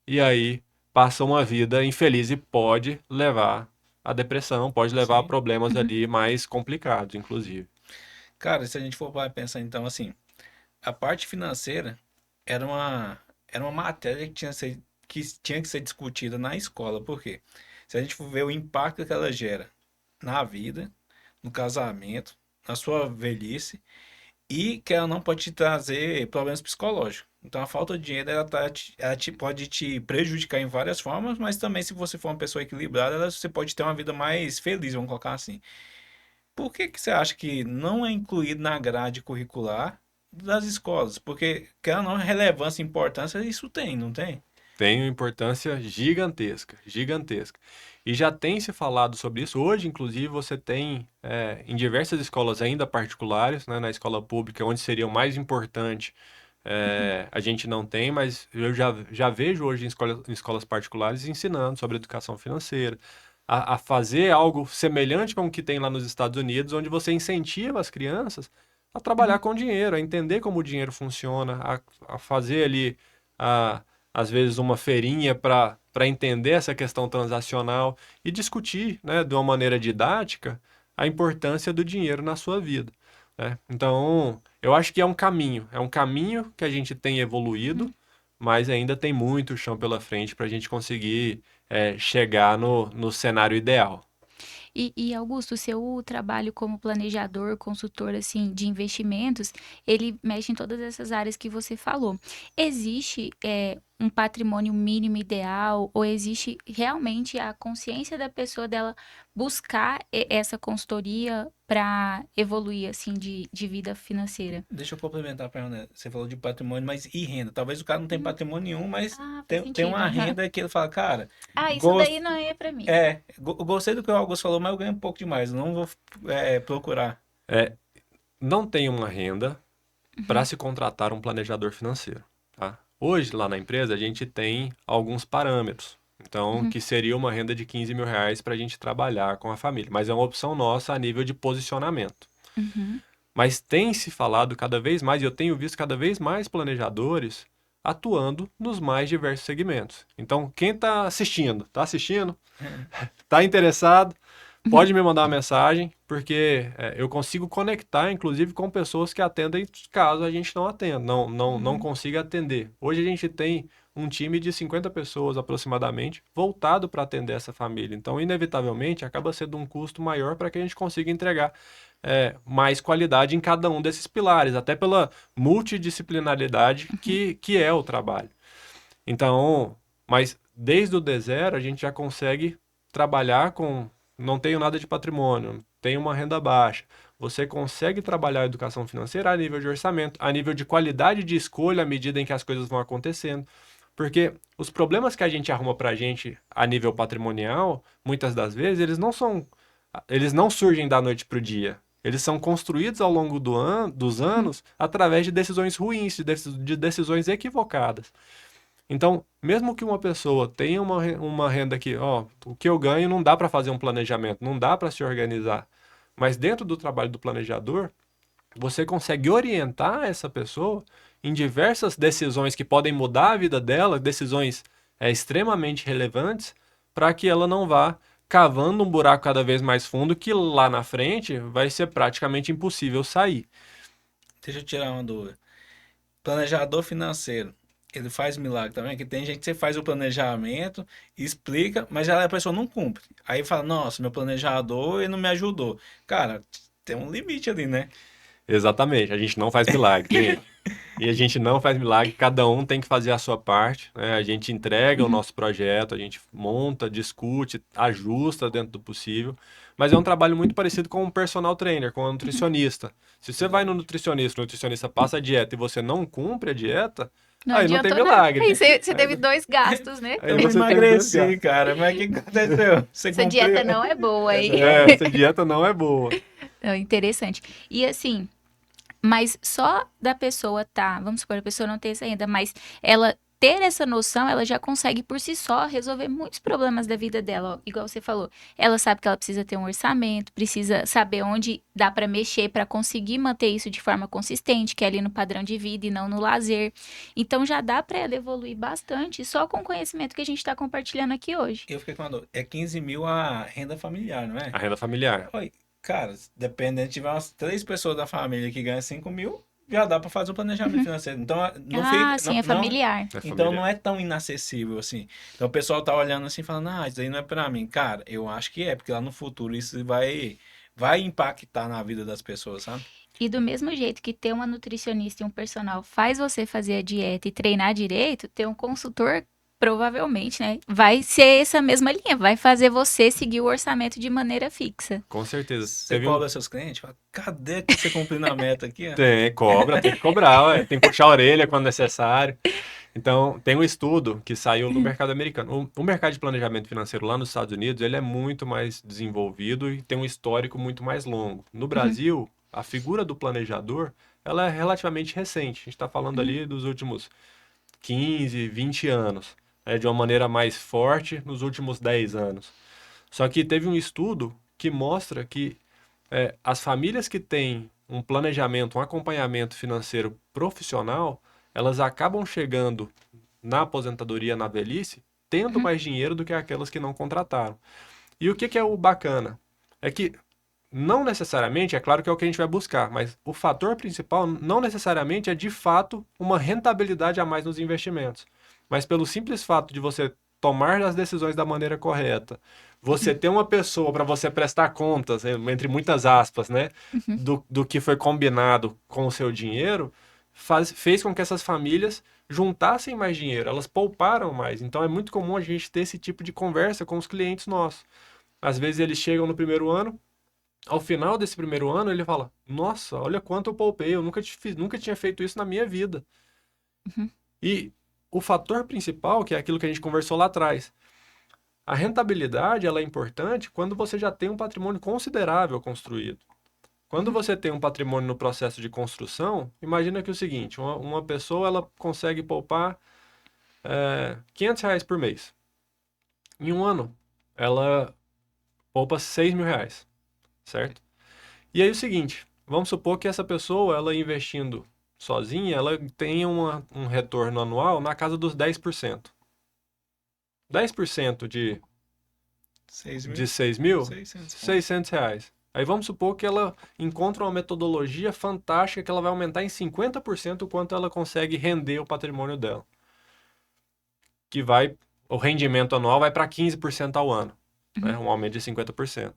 E aí passa uma vida infeliz e pode levar à depressão, pode levar a Sim. problemas ali mais complicados, inclusive. Cara, se a gente for para pensar então assim, a parte financeira era uma matéria que tinha que ser discutida na escola. Por quê? Se a gente for ver o impacto que ela gera na vida, no casamento, na sua velhice, e que ela não pode te trazer problemas psicológicos. Então a falta de dinheiro ela pode te prejudicar em várias formas, mas também se você for uma pessoa equilibrada, você pode ter uma vida mais feliz, vamos colocar assim. Por que que você acha que não é incluído na grade curricular das escolas? Porque, quer ou não, relevância e importância isso tem, não tem? Tem uma importância gigantesca, gigantesca. E já tem se falado sobre isso. Hoje, inclusive, você tem em diversas escolas ainda particulares, né, na escola pública, onde seria o mais importante, a gente não tem, mas eu já vejo hoje em escolas particulares ensinando sobre educação financeira, a fazer algo semelhante com o que tem lá nos Estados Unidos, onde você incentiva as crianças a trabalhar com dinheiro, a entender como o dinheiro funciona, a fazer ali, às vezes, uma feirinha para entender essa questão transacional e discutir, né, de uma maneira didática a importância do dinheiro na sua vida, né? Então, eu acho que é um caminho que a gente tem evoluído, mas ainda tem muito chão pela frente para a gente conseguir chegar no cenário ideal. E Augusto, o seu trabalho como planejador, consultor assim de investimentos, ele mexe em todas essas áreas que você falou. Existe um patrimônio mínimo ideal? Ou existe realmente a consciência da pessoa dela buscar essa consultoria para evoluir, assim, de vida financeira? Deixa eu complementar a pergunta. Você falou de patrimônio, mas e renda? Talvez o cara não tenha patrimônio nenhum, mas Ah, faz tem sentido. uma Aham. renda que ele fala, cara, Ah, isso gosto, daí não é para mim. gostei do que o Augusto falou, mas eu ganho um pouco demais. Eu não vou procurar. É, não tem uma renda para Uhum, se contratar um planejador financeiro, tá? Hoje, lá na empresa, a gente tem alguns parâmetros. Então, uhum, que seria uma renda de R$ 15.000 para a gente trabalhar com a família. Mas é uma opção nossa a nível de posicionamento. uhum, Mas tem se falado cada vez mais, e eu tenho visto cada vez mais planejadores atuando nos mais diversos segmentos. Então, quem está assistindo, está interessado, uhum, pode me mandar uma mensagem, porque eu consigo conectar, inclusive, com pessoas que atendem caso a gente não atenda, não uhum. consiga atender. Hoje a gente tem um time de 50 pessoas aproximadamente voltado para atender essa família. Então, inevitavelmente, acaba sendo um custo maior para que a gente consiga entregar mais qualidade em cada um desses pilares, até pela multidisciplinaridade que é o trabalho. Então, mas desde o D0 a gente já consegue trabalhar com. Não tenho nada de patrimônio, tenho uma renda baixa. Você consegue trabalhar a educação financeira a nível de orçamento, a nível de qualidade de escolha à medida em que as coisas vão acontecendo. Porque os problemas que a gente arruma para a gente a nível patrimonial, muitas das vezes, eles não surgem da noite para o dia. Eles são construídos ao longo dos Uhum. anos através de decisões ruins, de decisões equivocadas. Então, mesmo que uma pessoa tenha uma renda que, ó, o que eu ganho não dá para fazer um planejamento, não dá para se organizar. Mas dentro do trabalho do planejador, você consegue orientar essa pessoa em diversas decisões que podem mudar a vida dela, decisões extremamente relevantes, para que ela não vá cavando um buraco cada vez mais fundo que lá na frente vai ser praticamente impossível sair. Deixa eu tirar uma dúvida. Planejador financeiro, ele faz milagre também, que tem gente que você faz o planejamento, explica, mas a pessoa não cumpre. Aí fala, nossa, meu planejador, ele não me ajudou. Cara, tem um limite ali, né? Exatamente, a gente não faz milagre, gente. E a gente não faz milagre, cada um tem que fazer a sua parte, né? A gente entrega o Uhum. nosso projeto, a gente monta, discute, ajusta dentro do possível, mas é um trabalho muito parecido com um personal trainer, com um nutricionista. Se você vai no nutricionista, o nutricionista passa a dieta e você não cumpre a dieta, Não aí não tem adiantou nada. Aí milagre. você Aí, teve dois gastos, né? aí Eu não você teve dois emagreci, gastos. cara, mas o que aconteceu? Você Essa cumpriu? dieta não é boa, hein? Essa dieta não é boa. Não, interessante. E assim, mas só da pessoa tá, vamos supor, a pessoa não tem essa renda, mas ela ter essa noção, ela já consegue por si só resolver muitos problemas da vida dela, ó. Igual você falou. Ela sabe que ela precisa ter um orçamento, precisa saber onde dá pra mexer pra conseguir manter isso de forma consistente, que é ali no padrão de vida e não no lazer. Então já dá pra ela evoluir bastante só com o conhecimento que a gente tá compartilhando aqui hoje. Eu fiquei com uma dúvida. É 15 mil a renda familiar, não A é? renda familiar. Oi, cara, dependendo, tiver umas 3 pessoas da família que ganham 5 mil, já dá para fazer o planejamento Uhum. financeiro. Então, não Ah, fica, sim, é familiar. É então não familiar. é tão inacessível assim. Então o pessoal tá olhando assim, falando, ah, isso aí não é para mim. Cara, eu acho que é, porque lá no futuro isso vai impactar na vida das pessoas, sabe? E do mesmo jeito que ter uma nutricionista e um personal faz você fazer a dieta e treinar direito, ter um consultor provavelmente, né, vai ser essa mesma linha, vai fazer você seguir o orçamento de maneira fixa. Com certeza. Você Teve um. cobra seus clientes, fala, cadê que você cumprindo a meta aqui, ó? Tem que cobrar, ué, tem que puxar a orelha quando necessário. Então, tem um estudo que saiu no mercado americano. O mercado de planejamento financeiro lá nos Estados Unidos, ele é muito mais desenvolvido e tem um histórico muito mais longo. No Uhum, Brasil, a figura do planejador, ela é relativamente recente. A gente está falando uhum, ali dos últimos 15, 20 anos, né, de uma maneira mais forte nos últimos 10 anos. Só que teve um estudo que mostra que as famílias que têm um planejamento, um acompanhamento financeiro profissional, elas acabam chegando na aposentadoria, na velhice, tendo uhum, mais dinheiro do que aquelas que não contrataram. E o que que é o bacana? É que não necessariamente, é claro que é o que a gente vai buscar, mas o fator principal não necessariamente é de fato uma rentabilidade a mais nos investimentos. Mas pelo simples fato de você tomar as decisões da maneira correta, você ter uma pessoa para você prestar contas, entre muitas aspas, né, uhum. do que foi combinado com o seu dinheiro, fez com que essas famílias juntassem mais dinheiro, elas pouparam mais. Então é muito comum a gente ter esse tipo de conversa com os clientes nossos. Às vezes eles chegam no primeiro ano, ao final desse primeiro ano ele fala: Nossa, olha quanto eu poupei, eu nunca tinha feito isso na minha vida. Uhum. E o fator principal, que é aquilo que a gente conversou lá atrás, a rentabilidade ela é importante quando você já tem um patrimônio considerável construído. Quando você tem um patrimônio no processo de construção, imagina que é o seguinte, uma pessoa ela consegue poupar R$ 500 por mês. Em um ano, ela poupa R$ 6.000, certo? E aí o seguinte, vamos supor que essa pessoa, ela investindo sozinha, ela tenha um retorno anual na casa dos 10%. 10% de 6 mil? de 6 mil, 600. R$ 600. Aí vamos supor que ela encontra uma metodologia fantástica que ela vai aumentar em 50% o quanto ela consegue render o patrimônio dela. O rendimento anual vai para 15% ao ano, né? Um aumento de 50%.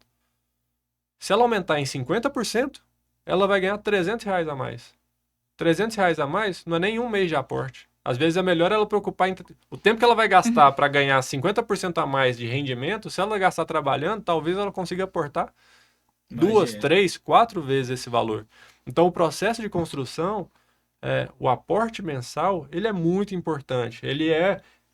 Se ela aumentar em 50%, ela vai ganhar R$ 300 a mais. R$ 300 a mais não é nem um mês de aporte. Às vezes é melhor ela preocupar o tempo que ela vai gastar para ganhar 50% a mais de rendimento. Se ela gastar trabalhando, talvez ela consiga aportar 2, 3, 4 vezes esse valor. Então, o processo de construção, o aporte mensal, ele é muito importante. Ele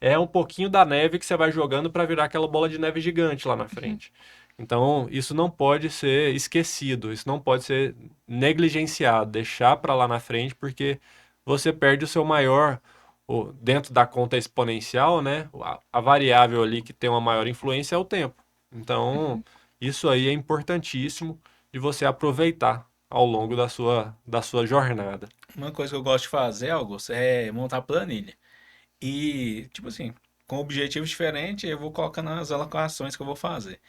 é um pouquinho da neve que você vai jogando para virar aquela bola de neve gigante lá na frente. Então, isso não pode ser esquecido, isso não pode ser negligenciado, deixar para lá na frente, porque você perde o seu maior, dentro da conta exponencial, né? A variável ali que tem uma maior influência é o tempo. Então, isso aí é importantíssimo de você aproveitar ao longo da sua jornada. Uma coisa que eu gosto de fazer, Augusto, é montar planilha. E, tipo assim, com objetivos diferentes, eu vou colocando as alocações que eu vou fazer.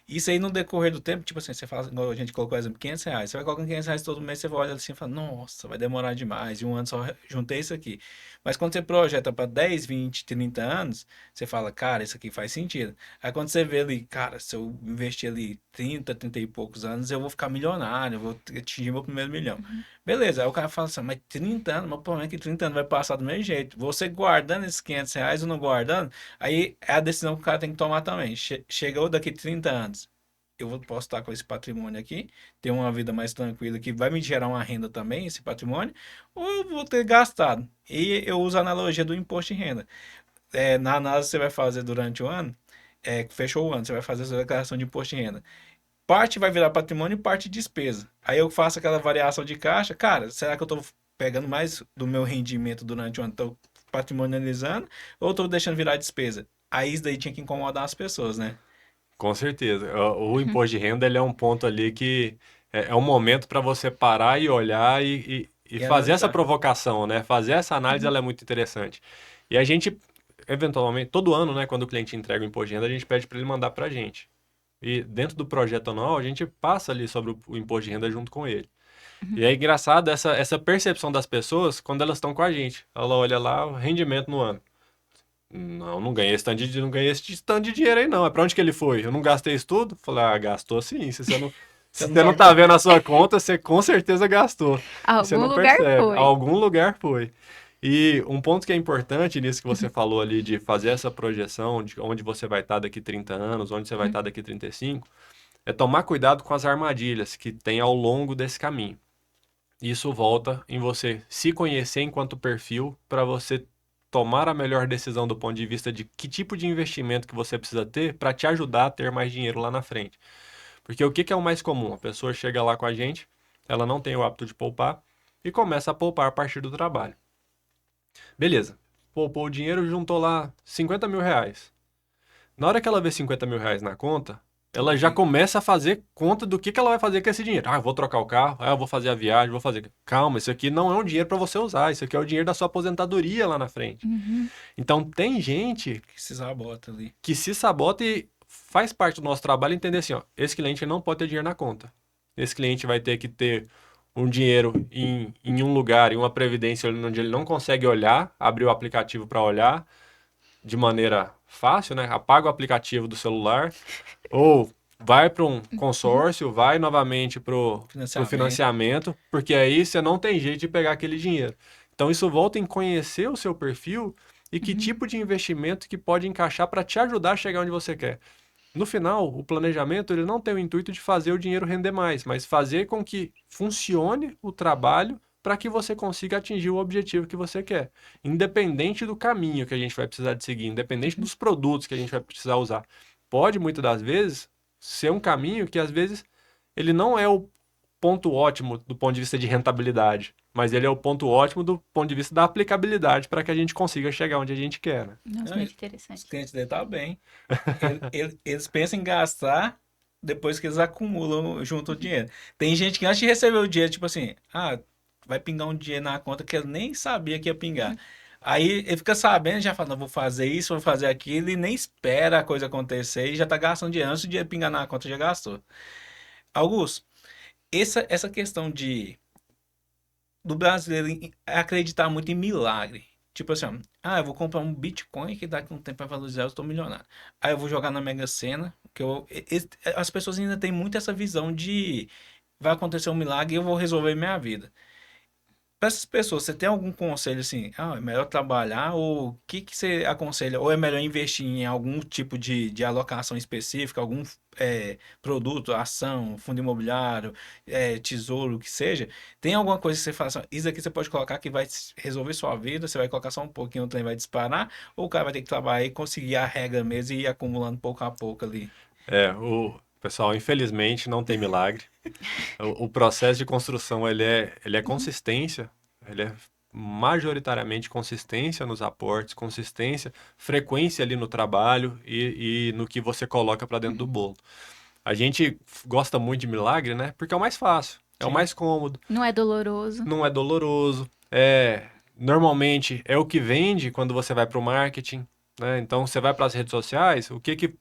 Isso aí no decorrer do tempo, tipo assim, você fala, igual a gente colocou, por exemplo, R$ 500. Você vai colocando R$ 500 todo mês, você vai olhando assim e fala, nossa, vai demorar demais. E um ano só juntei isso aqui. Mas quando você projeta para 10, 20, 30 anos, você fala, cara, isso aqui faz sentido. Aí quando você vê ali, cara, se eu investir ali 30 e poucos anos, eu vou ficar milionário, eu vou atingir meu primeiro milhão. Beleza, aí o cara fala assim, mas 30 anos, mas o problema é que 30 anos vai passar do mesmo jeito. Você guardando esses R$ 500 ou não guardando, aí é a decisão que o cara tem que tomar também. Chegou daqui 30 anos, posso estar com esse patrimônio aqui, ter uma vida mais tranquila que vai me gerar uma renda também, esse patrimônio, ou eu vou ter gastado. E eu uso a analogia do imposto de renda. Na análise que você vai fazer durante o ano, fechou o ano, você vai fazer a sua declaração de imposto de renda. Parte vai virar patrimônio e parte despesa. Aí eu faço aquela variação de caixa. Cara, será que eu estou pegando mais do meu rendimento durante o ano? Estou patrimonializando ou estou deixando virar despesa? Aí isso daí tinha que incomodar as pessoas, né? Com certeza. O imposto de renda ele é um ponto ali que é um momento para você parar e olhar e E fazer essa analisar. provocação, né? Fazer essa análise ela é muito interessante. E a gente, eventualmente, todo ano, né, quando o cliente entrega o imposto de renda, a gente pede para ele mandar para a gente. E dentro do projeto anual, a gente passa ali sobre o imposto de renda junto com ele. E é engraçado essa percepção das pessoas quando elas estão com a gente. Ela olha lá o rendimento no ano. Não ganhei não ganhei esse tanto de dinheiro aí não. É pra onde que ele foi? Eu não gastei isso tudo? Falei, gastou sim. Se você não, se Você você não não tá vendo a sua conta, você com certeza gastou. E você Algum não lugar percebe. foi. Algum lugar foi. E um ponto que é importante nisso que você falou ali de fazer essa projeção de onde você vai estar daqui 30 anos, onde você vai estar daqui 35, é tomar cuidado com as armadilhas que tem ao longo desse caminho. Isso volta em você se conhecer enquanto perfil para você tomar a melhor decisão do ponto de vista de que tipo de investimento que você precisa ter para te ajudar a ter mais dinheiro lá na frente. Porque o que que é o mais comum? A pessoa chega lá com a gente, ela não tem o hábito de poupar e começa a poupar a partir do trabalho. Beleza, poupou o dinheiro, juntou lá R$ 50.000. Na hora que ela vê R$ 50.000 na conta, ela já começa a fazer conta do que ela vai fazer com esse dinheiro. Eu vou trocar o carro, eu vou fazer a viagem, vou fazer. Calma, isso aqui não é um dinheiro para você usar, isso aqui é o dinheiro da sua aposentadoria lá na frente. Então tem gente Que se sabota ali. que se sabota e faz parte do nosso trabalho entender assim, ó, esse cliente não pode ter dinheiro na conta. Esse cliente vai ter que ter um dinheiro em um lugar, em uma previdência onde ele não consegue olhar, abrir o aplicativo para olhar de maneira fácil, né? Apaga o aplicativo do celular ou vai para um consórcio, vai novamente para o Financiamento. financiamento, porque aí você não tem jeito de pegar aquele dinheiro. Então isso volta em conhecer o seu perfil e que Uhum. tipo de investimento que pode encaixar para te ajudar a chegar onde você quer. No final, o planejamento ele não tem o intuito de fazer o dinheiro render mais, mas fazer com que funcione o trabalho para que você consiga atingir o objetivo que você quer, independente do caminho que a gente vai precisar de seguir, independente dos produtos que a gente vai precisar usar. Pode, muitas das vezes, ser um caminho que, às vezes, ele não é o ponto ótimo do ponto de vista de rentabilidade, mas ele é o ponto ótimo do ponto de vista da aplicabilidade para que a gente consiga chegar onde a gente quer, né? Nossa, Não, muito os interessante. clientes dele tá bem. Eles pensam em gastar depois que eles acumulam junto o dinheiro. Tem gente que antes de receber o dinheiro, tipo assim, vai pingar um dinheiro na conta que ele nem sabia que ia pingar. Aí ele fica sabendo, já fala, não, vou fazer isso, vou fazer aquilo, e nem espera a coisa acontecer e já tá gastando dinheiro. Antes de dinheiro pingar na conta, já gastou. Augusto, essa questão do brasileiro acreditar muito em milagre. Tipo assim, ó, eu vou comprar um Bitcoin que daqui a um tempo vai valorizar, eu estou milionário. Aí eu vou jogar na Mega Sena, as pessoas ainda têm muito essa visão de vai acontecer um milagre e eu vou resolver minha vida. Para essas pessoas, você tem algum conselho assim? É melhor trabalhar ou o que você aconselha? Ou é melhor investir em algum tipo de alocação específica, algum produto, ação, fundo imobiliário, tesouro, o que seja? Tem alguma coisa que você fala assim, isso aqui você pode colocar que vai resolver sua vida, você vai colocar só um pouquinho, o trem vai disparar, ou o cara vai ter que trabalhar e conseguir a regra mesmo e ir acumulando pouco a pouco ali? O pessoal, infelizmente, não tem milagre. O processo de construção, ele é consistência, ele é majoritariamente consistência nos aportes, consistência, frequência ali no trabalho e no que você coloca para dentro do bolo. A gente gosta muito de milagre, né? Porque é o mais fácil, é o Sim. mais cômodo, Não é doloroso. não é doloroso, normalmente é o que vende quando você vai para o marketing, né? Então você vai para as redes sociais, o que que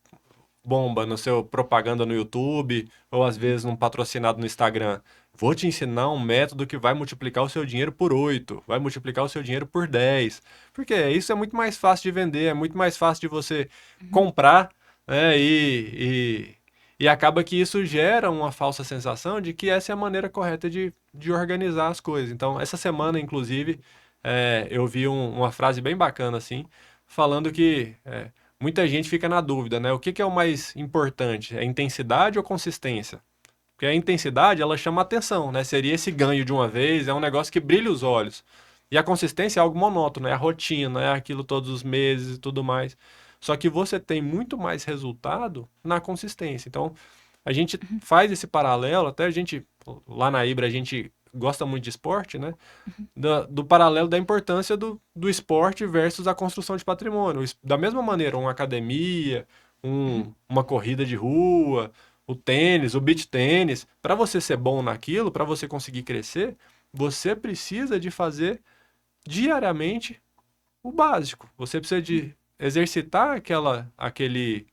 bomba no seu propaganda no YouTube ou às vezes num patrocinado no Instagram. Vou te ensinar um método que vai multiplicar o seu dinheiro por 8, vai multiplicar o seu dinheiro por 10. Porque isso é muito mais fácil de vender, é muito mais fácil de você comprar, né? E acaba que isso gera uma falsa sensação de que essa é a maneira correta de organizar as coisas. Então, essa semana, inclusive, eu vi uma frase bem bacana assim, falando que muita gente fica na dúvida, né? O que que é o mais importante? É intensidade ou consistência? Porque a intensidade, ela chama atenção, né? Seria esse ganho de uma vez, é um negócio que brilha os olhos. E a consistência é algo monótono, é a rotina, é aquilo todos os meses e tudo mais. Só que você tem muito mais resultado na consistência. Então, a gente faz esse paralelo, até a gente, lá na Ibra, a gente gosta muito de esporte, né? Do paralelo da importância do esporte versus a construção de patrimônio. Da mesma maneira, uma academia, uma corrida de rua, o tênis, o beach tênis, para você ser bom naquilo, para você conseguir crescer, você precisa de fazer diariamente o básico. Você precisa de exercitar Aquela aquele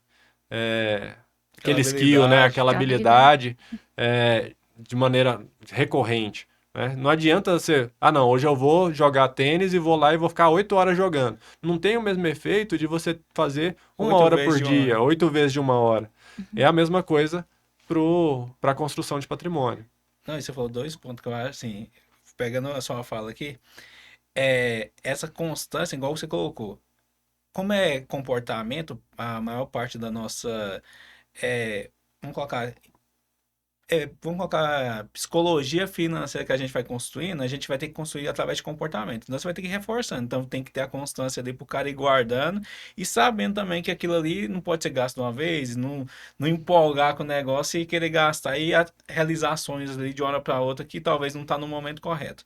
skill, né? habilidade. Aquela Aquela habilidade. habilidade de maneira recorrente. Né? Não adianta você, não, hoje eu vou jogar tênis e vou lá e vou ficar 8 horas jogando. Não tem o mesmo efeito de você fazer uma 8 hora vezes por de uma dia, hora. 8 vezes de uma hora. É a mesma coisa para a construção de patrimônio. Não, e você falou dois pontos que eu acho assim, pegando a sua fala aqui, essa constância, igual você colocou. Como é comportamento, a maior parte da nossa, é, vamos colocar, vamos colocar psicologia financeira que a gente vai construindo, a gente vai ter que construir através de comportamento. Então você vai ter que ir reforçando. Então tem que ter a constância ali pro cara ir guardando e sabendo também que aquilo ali não pode ser gasto de uma vez, não empolgar com o negócio e querer gastar e realizar ações ali de uma hora para outra que talvez não está no momento correto.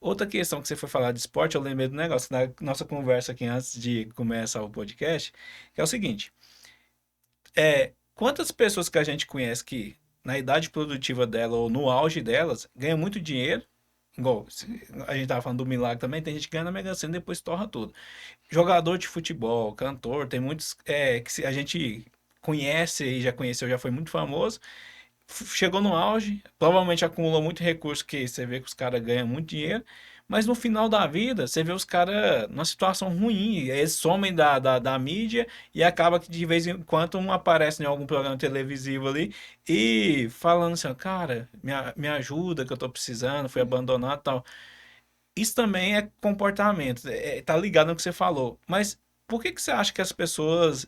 Outra questão que você foi falar de esporte, eu lembrei do negócio, na nossa conversa aqui antes de começar o podcast, que é o seguinte, quantas pessoas que a gente conhece que na idade produtiva dela ou no auge delas ganham muito dinheiro, igual a gente tava falando do milagre também, tem gente que ganha na Mega Sena e depois torra tudo. Jogador de futebol, cantor, tem muitos a gente conhece e já conheceu, já foi muito famoso, chegou no auge, provavelmente acumulou muito recurso, que você vê que os caras ganham muito dinheiro, mas no final da vida, você vê os caras numa situação ruim, eles somem da mídia e acaba que de vez em quando um aparece em algum programa televisivo ali e falando assim, ó, cara, me ajuda que eu tô precisando, fui abandonado e tal. isso também é comportamento, tá ligado no que você falou. Mas por que que você acha que as pessoas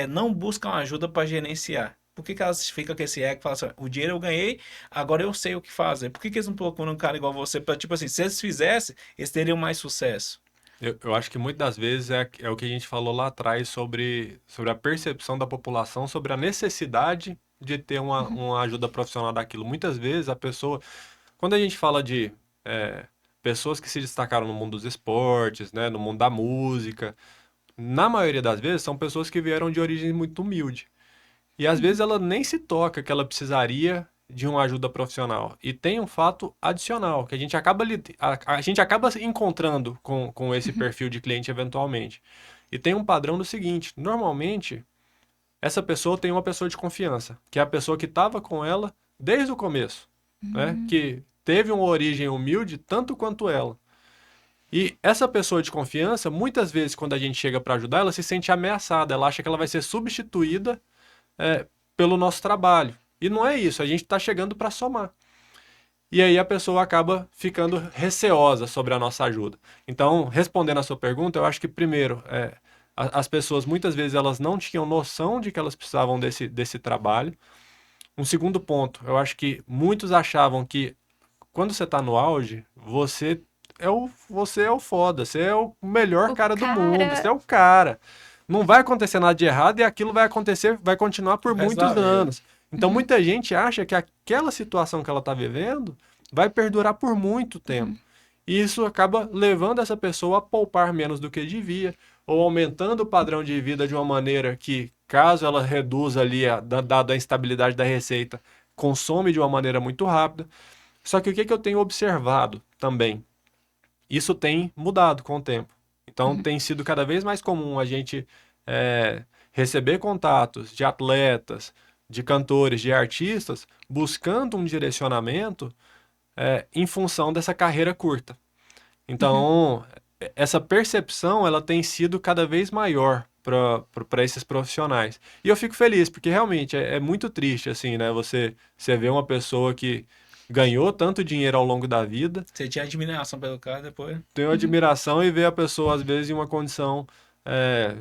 não buscam ajuda para gerenciar? Por que que elas ficam com esse ego e falam assim, o dinheiro eu ganhei, agora eu sei o que fazer? Por que que eles não procuram um cara igual você para, tipo assim, se eles fizessem, eles teriam mais sucesso? Eu acho que muitas das vezes é o que a gente falou lá atrás sobre a percepção da população, sobre a necessidade de ter uma ajuda profissional daquilo. Muitas vezes a pessoa, quando a gente fala de pessoas que se destacaram no mundo dos esportes, né, no mundo da música, na maioria das vezes são pessoas que vieram de origem muito humilde. E às vezes ela nem se toca que ela precisaria de uma ajuda profissional. E tem um fato adicional, que a gente acaba, a gente acaba se encontrando com esse perfil de cliente eventualmente. E tem um padrão do seguinte: normalmente, essa pessoa tem uma pessoa de confiança, que é a pessoa que estava com ela desde o começo, né? Hum, Que teve uma origem humilde tanto quanto ela. E essa pessoa de confiança, muitas vezes, quando a gente chega para ajudar, ela se sente ameaçada, ela acha que ela vai ser substituída é, pelo nosso trabalho. E não é isso, a gente está chegando para somar. E aí a pessoa acaba ficando receosa sobre a nossa ajuda. Então, respondendo a sua pergunta, eu acho que primeiro, as pessoas muitas vezes elas não tinham noção de que elas precisavam desse trabalho. Um segundo ponto, eu acho que muitos achavam que quando você está no auge, você é o foda, você é o melhor o cara do mundo, você é cara. o cara. Não vai acontecer nada de errado e aquilo vai acontecer, vai continuar por O resto da muitos vida. anos. Então Uhum, muita gente acha que aquela situação que ela está vivendo vai perdurar por muito tempo. uhum. E isso acaba levando essa pessoa a poupar menos do que devia, ou aumentando o padrão de vida de uma maneira que, caso ela reduza ali, dada a instabilidade da receita, consome de uma maneira muito rápida. Só que o que que eu tenho observado também? Isso tem mudado com o tempo. Então, Uhum. tem sido cada vez mais comum a gente receber contatos de atletas, de cantores, de artistas, buscando um direcionamento em função dessa carreira curta. Uhum. Então, essa percepção ela tem sido cada vez maior para esses profissionais. E eu fico feliz, porque realmente é muito triste, assim, né? Você vê uma pessoa que ganhou tanto dinheiro ao longo da vida, Você tinha admiração pelo cara depois. tem uma Uhum. admiração e vê a pessoa, às vezes, em uma condição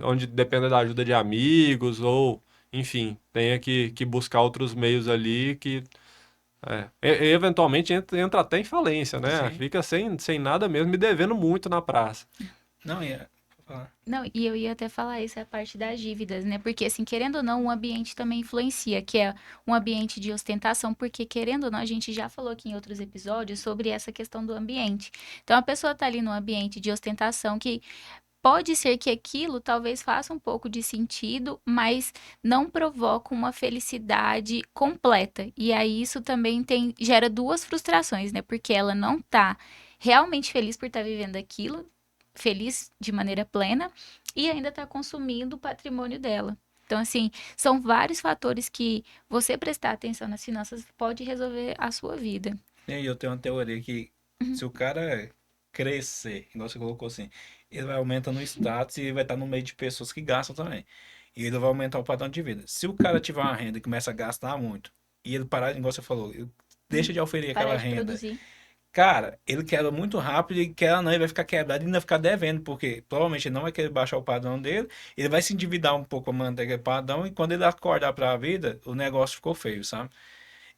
onde depende da ajuda de amigos ou, enfim, tenha que buscar outros meios ali que eventualmente entra até em falência, né? Sim. Fica sem nada mesmo, me devendo muito na praça. Não, ia falar. Não, e eu ia até falar isso, é a parte das dívidas, né? Porque, assim, querendo ou não, o ambiente também influencia, que é um ambiente de ostentação, porque, querendo ou não, a gente já falou aqui em outros episódios sobre essa questão do ambiente. Então, a pessoa tá ali num ambiente de ostentação que pode ser que aquilo talvez faça um pouco de sentido, mas não provoca uma felicidade completa. E aí isso também gera duas frustrações, né? Porque ela não tá realmente feliz por estar vivendo aquilo, feliz de maneira plena, e ainda tá consumindo o patrimônio dela. Então, assim, são vários fatores que você prestar atenção nas finanças pode resolver a sua vida. E aí eu tenho uma teoria que Uhum. se o cara crescer, igual você colocou assim, ele vai aumentando o status e ele vai estar no meio de pessoas que gastam também. E ele vai aumentar o padrão de vida. Se o cara tiver uma renda e começa a gastar muito, e ele parar, igual você falou, ele deixa de oferir Parar aquela de renda, produzir. cara, ele quebra muito rápido e quer não, ele vai ficar quebrado e ainda ficar devendo, porque provavelmente ele não vai querer baixar o padrão dele, ele vai se endividar um pouco a manter aquele padrão e quando ele acordar para a vida, o negócio ficou feio, sabe?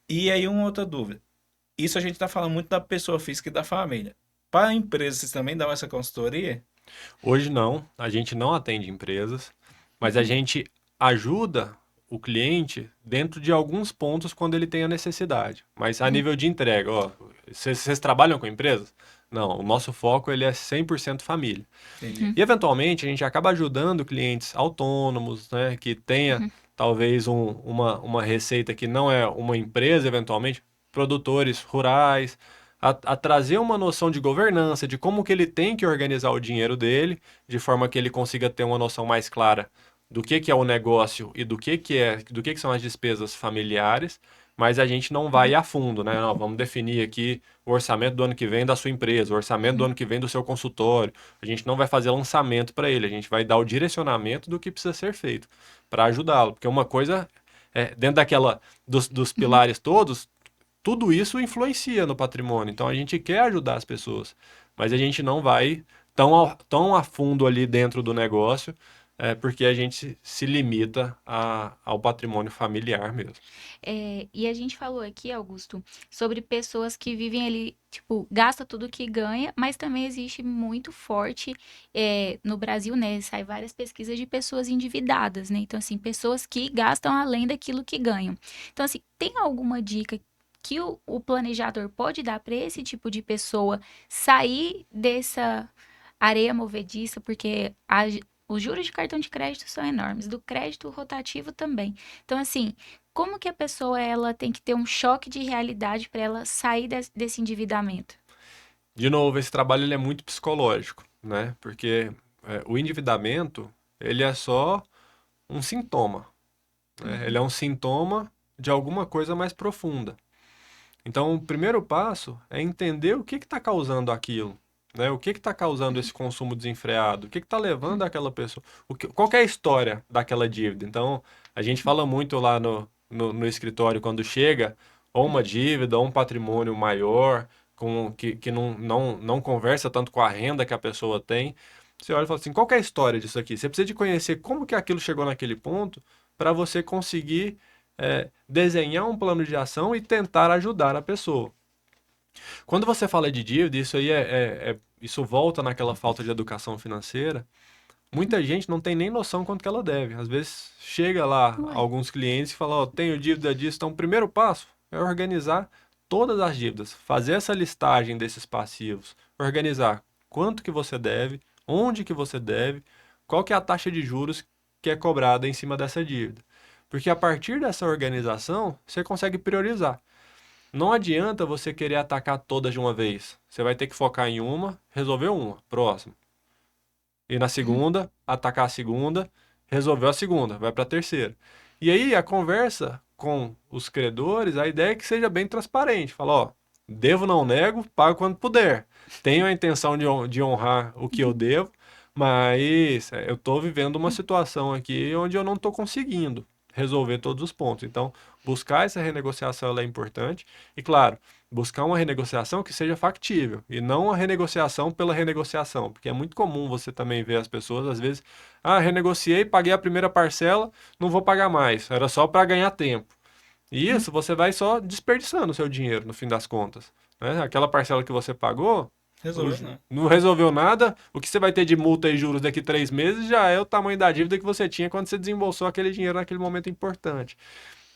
E aí uma outra dúvida. Isso a gente está falando muito da pessoa física e da família. Para a empresa, vocês também dão essa consultoria? Hoje não, a gente não atende empresas, mas a Uhum. gente ajuda o cliente dentro de alguns pontos quando ele tem a necessidade. Mas a Uhum. nível de entrega, ó, vocês trabalham com empresas? Não, o nosso foco ele é 100% família. Entendi. Uhum. E eventualmente a gente acaba ajudando clientes autônomos, né, que tenha Uhum. talvez uma receita que não é uma empresa, eventualmente, produtores rurais, a trazer uma noção de governança, de como que ele tem que organizar o dinheiro dele, de forma que ele consiga ter uma noção mais clara do que é o negócio e do que são as despesas familiares, mas a gente não vai Uhum. a fundo, né? Não, vamos definir aqui o orçamento do ano que vem da sua empresa, o orçamento do Uhum. ano que vem do seu consultório. A gente não vai fazer lançamento para ele, a gente vai dar o direcionamento do que precisa ser feito para ajudá-lo. Porque uma coisa, dentro dos Uhum. pilares todos, tudo isso influencia no patrimônio. Então a gente quer ajudar as pessoas, mas a gente não vai tão a fundo ali dentro do negócio, porque a gente se limita ao patrimônio familiar mesmo. E a gente falou aqui, Augusto, sobre pessoas que vivem ali, tipo, gasta tudo que ganha, mas também existe muito forte no Brasil, né? Sai várias pesquisas de pessoas endividadas, né? Então, assim, pessoas que gastam além daquilo que ganham. Então, assim, tem alguma dica que o planejador pode dar para esse tipo de pessoa sair dessa areia movediça, porque os juros de cartão de crédito são enormes, do crédito rotativo também. Então, assim, como que a pessoa ela tem que ter um choque de realidade para ela sair desse endividamento? De novo, esse trabalho ele é muito psicológico, né? Porque o endividamento, ele é só um sintoma, né? Ele Uhum. é um sintoma de alguma coisa mais profunda. Então, o primeiro passo é entender o que está causando aquilo, né? O que está causando esse consumo desenfreado? O que está levando aquela pessoa? Qual que é a história daquela dívida? Então, a gente fala muito lá no escritório quando chega, ou uma dívida, ou um patrimônio maior, que não conversa tanto com a renda que a pessoa tem. Você olha e fala assim, qual que é a história disso aqui? Você precisa de conhecer como que aquilo chegou naquele ponto para você conseguir desenhar um plano de ação e tentar ajudar a pessoa. Quando você fala de dívida, isso aí isso volta naquela falta de educação financeira. Muita gente não tem nem noção quanto que ela deve. Às vezes chega lá Ué. alguns clientes e falam, ó, tenho dívida disso. Então, o primeiro passo é organizar todas as dívidas, fazer essa listagem desses passivos, organizar quanto que você deve, onde que você deve, qual que é a taxa de juros que é cobrada em cima dessa dívida. Porque a partir dessa organização, você consegue priorizar. Não adianta você querer atacar todas de uma vez. Você vai ter que focar em uma, resolver uma, próximo. E na segunda, atacar a segunda, resolveu a segunda, vai para a terceira. E aí a conversa com os credores, a ideia é que seja bem transparente. Fala, ó, devo, não nego, pago quando puder. Tenho a intenção de honrar o que eu devo, mas eu estou vivendo uma situação aqui onde eu não estou conseguindo resolver todos os pontos. Então, buscar essa renegociação ela é importante. E claro, buscar uma renegociação que seja factível e não a renegociação pela renegociação, porque é muito comum você também ver as pessoas, às vezes, renegociei, paguei a primeira parcela, não vou pagar mais, era só para ganhar tempo. E isso você vai só desperdiçando o seu dinheiro no fim das contas, né? Aquela parcela que você pagou Resolveu, não. não resolveu nada, o que você vai ter de multa e juros daqui 3 meses já é o tamanho da dívida que você tinha quando você desembolsou aquele dinheiro naquele momento importante.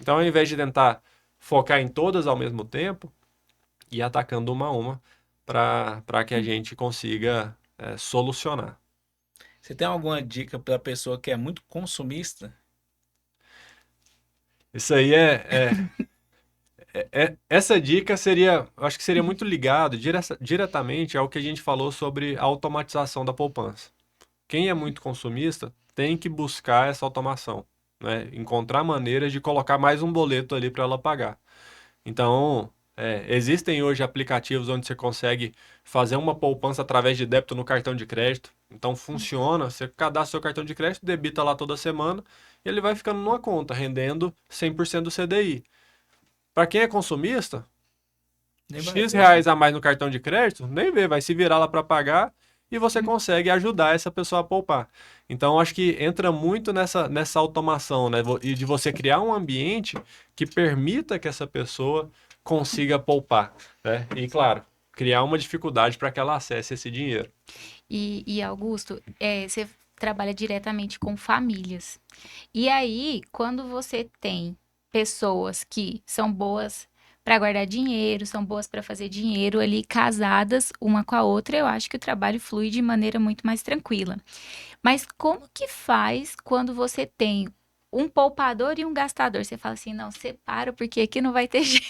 Então, ao invés de tentar focar em todas ao mesmo tempo, e atacando uma a uma para que a gente consiga solucionar. Você tem alguma dica para pessoa que é muito consumista? Isso aí essa dica seria, eu acho que seria muito ligado diretamente ao que a gente falou sobre a automatização da poupança. Quem é muito consumista tem que buscar essa automação, né? Encontrar maneiras de colocar mais um boleto ali para ela pagar. Então, existem hoje aplicativos onde você consegue fazer uma poupança através de débito no cartão de crédito. Então, funciona, você cadastra seu cartão de crédito, debita lá toda semana e ele vai ficando numa conta, rendendo 100% do CDI. Para quem é consumista, Nem vai X ver, né? reais a mais no cartão de crédito, nem vê, vai se virar lá para pagar e você consegue ajudar essa pessoa a poupar. Então, acho que entra muito nessa automação, né? E de você criar um ambiente que permita que essa pessoa consiga poupar, né? E, claro, criar uma dificuldade para que ela acesse esse dinheiro. E Augusto, você trabalha diretamente com famílias. E aí, quando você tem pessoas que são boas para guardar dinheiro, são boas para fazer dinheiro ali, casadas uma com a outra, eu acho que o trabalho flui de maneira muito mais tranquila. Mas como que faz quando você tem um poupador e um gastador? Você fala assim, não, separa, porque aqui não vai ter jeito.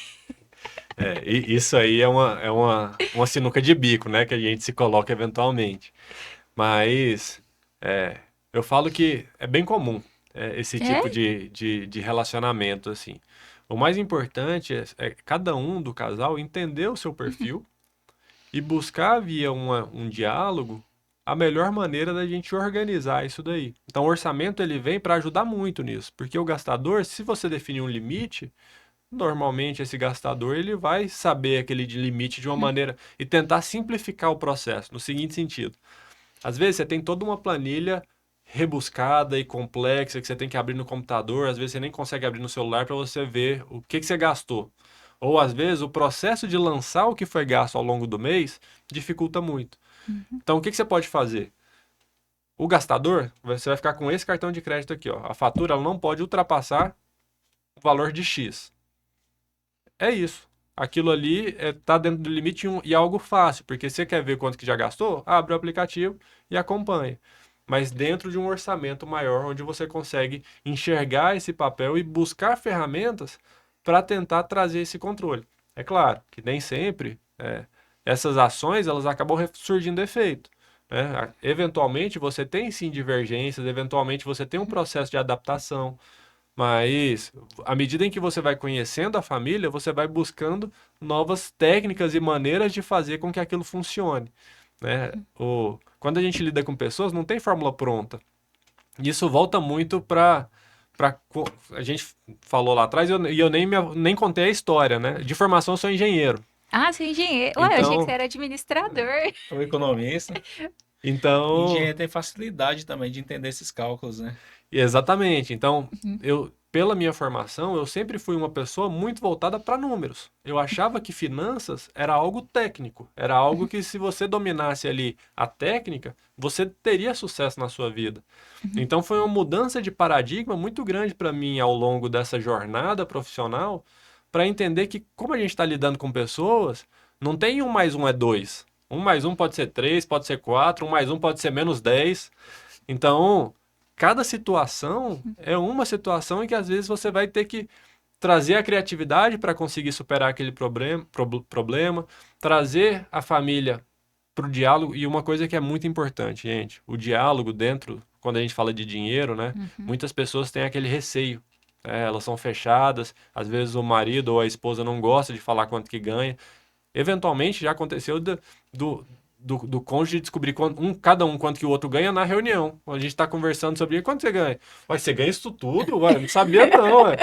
E isso aí é uma sinuca de bico, né? Que a gente se coloca eventualmente. Mas eu falo que é bem comum esse tipo É? de relacionamento, assim. O mais importante é cada um do casal entender o seu perfil e buscar via um diálogo a melhor maneira da gente organizar isso daí. Então, o orçamento ele vem para ajudar muito nisso, porque o gastador, se você definir um limite, normalmente esse gastador ele vai saber aquele limite de uma maneira e tentar simplificar o processo, no seguinte sentido. Às vezes você tem toda uma planilha rebuscada e complexa que você tem que abrir no computador, às vezes você nem consegue abrir no celular para você ver o que você gastou. Ou às vezes o processo de lançar o que foi gasto ao longo do mês dificulta muito. Então o que você pode fazer? O gastador, você vai ficar com esse cartão de crédito aqui, ó. A fatura ela não pode ultrapassar o valor de X. É isso. Aquilo ali tá dentro do limite e é algo fácil, porque você quer ver quanto que já gastou, abre o aplicativo e acompanha. Mas dentro de um orçamento maior, onde você consegue enxergar esse papel e buscar ferramentas para tentar trazer esse controle. É claro que nem sempre essas ações elas acabam surgindo efeito. Né? Eventualmente você tem sim divergências, eventualmente você tem um processo de adaptação. Mas à medida em que você vai conhecendo a família, você vai buscando novas técnicas e maneiras de fazer com que aquilo funcione, né? Quando a gente lida com pessoas, não tem fórmula pronta. Isso volta muito para a gente falou lá atrás e eu nem contei a história, né? De formação eu sou engenheiro. Ah, você é engenheiro. Ué, eu achei que você Então, era administrador. O economista. E então engenheiro tem facilidade também de entender esses cálculos, né? exatamente. Então, pela minha formação, eu sempre fui uma pessoa muito voltada para números. Eu achava que finanças era algo técnico, era algo que se você dominasse ali a técnica, você teria sucesso na sua vida. Então, foi uma mudança de paradigma muito grande para mim ao longo dessa jornada profissional, para entender que como a gente está lidando com pessoas, não tem um mais um é dois. Um mais um pode ser três, pode ser quatro, um mais um pode ser menos 10. Então, cada situação é uma situação em que às vezes você vai ter que trazer a criatividade para conseguir superar aquele problema, trazer a família para o diálogo. E uma coisa que é muito importante, gente, o diálogo dentro, quando a gente fala de dinheiro, né? Muitas pessoas têm aquele receio. Elas são fechadas, às vezes o marido ou a esposa não gosta de falar quanto que ganha. Eventualmente já aconteceu do cônjuge descobrir cada um quanto que o outro ganha na reunião. A gente está conversando sobre quanto você ganha. Ué, você ganha isso tudo? Ué, não sabia não, ué.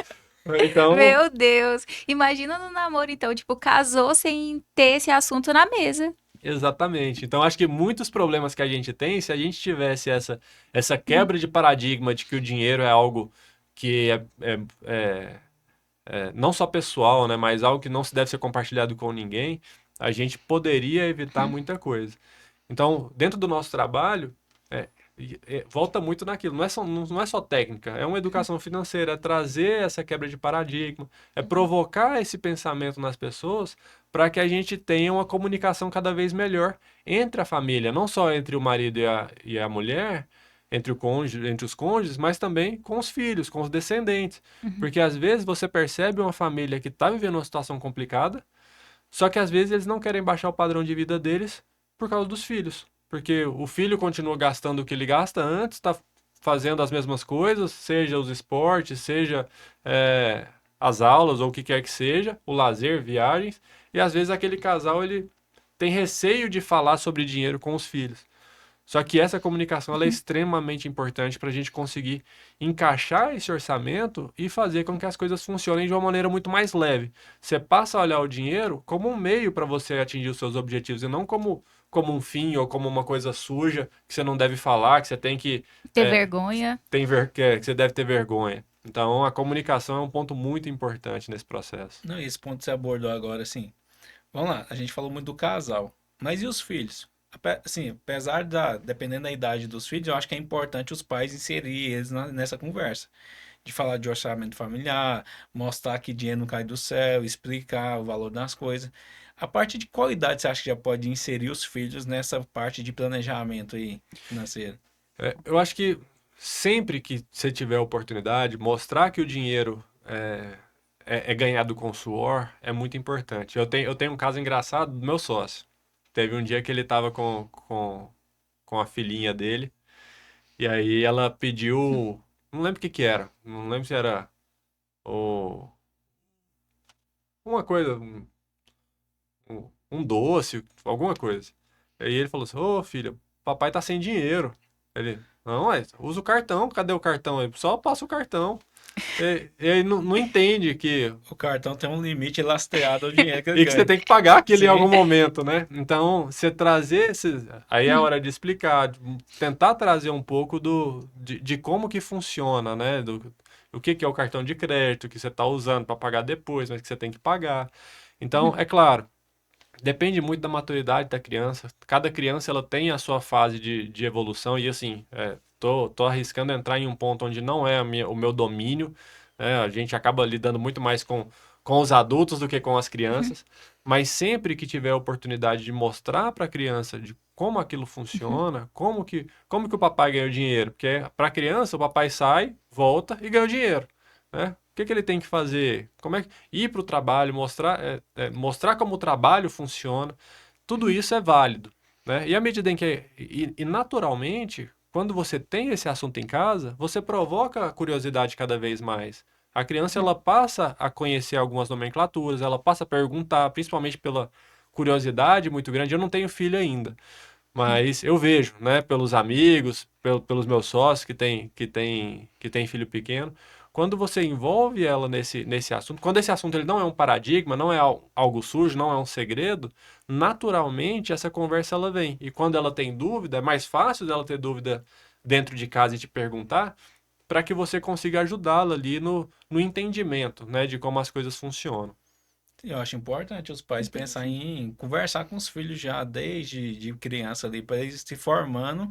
Então, Meu Deus. Imagina no namoro, então, tipo, casou sem ter esse assunto na mesa. exatamente. Então, acho que muitos problemas que a gente tem, se a gente tivesse essa quebra de paradigma de que o dinheiro é algo que não só pessoal, né, mas algo que não se deve ser compartilhado com ninguém, a gente poderia evitar muita coisa. Então, dentro do nosso trabalho, volta muito naquilo. Não é só técnica, é uma educação financeira, é trazer essa quebra de paradigma, é provocar esse pensamento nas pessoas para que a gente tenha uma comunicação cada vez melhor entre a família, não só entre o marido e a mulher, entre os cônjuges, mas também com os filhos, com os descendentes. Porque às vezes você percebe uma família que está vivendo uma situação complicada, só que às vezes eles não querem baixar o padrão de vida deles por causa dos filhos. Porque o filho continua gastando o que ele gasta antes, está fazendo as mesmas coisas, seja os esportes, seja as aulas ou o que quer que seja, o lazer, viagens. E às vezes aquele casal ele tem receio de falar sobre dinheiro com os filhos. Só que essa comunicação ela é extremamente importante para a gente conseguir encaixar esse orçamento e fazer com que as coisas funcionem de uma maneira muito mais leve. Você passa a olhar o dinheiro como um meio para você atingir os seus objetivos e não como um fim ou como uma coisa suja que você não deve falar, que você tem que Ter vergonha. que você deve ter vergonha. Então a comunicação é um ponto muito importante nesse processo. Não, esse ponto que você abordou agora, assim. Vamos lá, a gente falou muito do casal. Mas e os filhos? Assim, dependendo da idade dos filhos, eu acho que é importante os pais inserir eles nessa conversa. De falar de orçamento familiar, mostrar que dinheiro não cai do céu, explicar o valor das coisas. A partir de qual idade você acha que já pode inserir os filhos nessa parte de planejamento aí financeiro? Eu acho que sempre que você tiver a oportunidade, mostrar que o dinheiro é ganhado com suor é muito importante. Eu tenho um caso engraçado do meu sócio. Teve um dia que ele estava com a filhinha dele, e aí ela pediu. Não lembro o que que era. Não lembro se era o, uma coisa, um doce, alguma coisa. Aí ele falou assim: Ô filha, papai tá sem dinheiro. Ele, não, usa o cartão, cadê o cartão? Ele, só passa o cartão. Ele não entende que O cartão tem um limite lastreado ao dinheiro que ele e que você ganha. tem que pagar aquilo em algum Sim. momento, né? Então, você trazer esse. Aí é a hora de explicar, tentar trazer um pouco de como que funciona, né? O que que é o cartão de crédito que você está usando para pagar depois, mas que você tem que pagar. Então, é claro, depende muito da maturidade da criança. Cada criança ela tem a sua fase de evolução e assim, tô arriscando entrar em um ponto onde não é o meu domínio, né? A gente acaba lidando muito mais com os adultos do que com as crianças, mas sempre que tiver a oportunidade de mostrar para a criança de como aquilo funciona, como que o papai ganha o dinheiro, porque para a criança o papai sai, volta e ganha o dinheiro, né? O que que ele tem que fazer? Como é que ir para o trabalho, mostrar como o trabalho funciona, tudo isso é válido, né? E à medida em que e naturalmente, quando você tem esse assunto em casa, você provoca a curiosidade cada vez mais. A criança ela passa a conhecer algumas nomenclaturas, ela passa a perguntar, principalmente pela curiosidade muito grande. Eu não tenho filho ainda, mas eu vejo, né, pelos amigos, pelos meus sócios que tem filho pequeno, quando você envolve ela nesse assunto, quando esse assunto ele não é um paradigma, não é algo sujo, não é um segredo, naturalmente essa conversa ela vem. E quando ela tem dúvida, é mais fácil dela ter dúvida dentro de casa e te perguntar, para que você consiga ajudá-la ali no entendimento, né, de como as coisas funcionam. Eu acho importante os pais pensar Entendi. em conversar com os filhos já desde de criança ali, para eles se formando.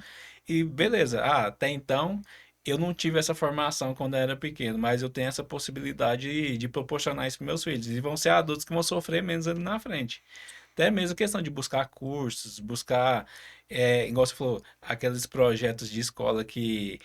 E beleza, até então eu não tive essa formação quando eu era pequeno, mas eu tenho essa possibilidade de proporcionar isso para meus filhos. E vão ser adultos que vão sofrer menos ali na frente. Até mesmo a questão de buscar cursos, buscar, igual você falou, aqueles projetos de escola que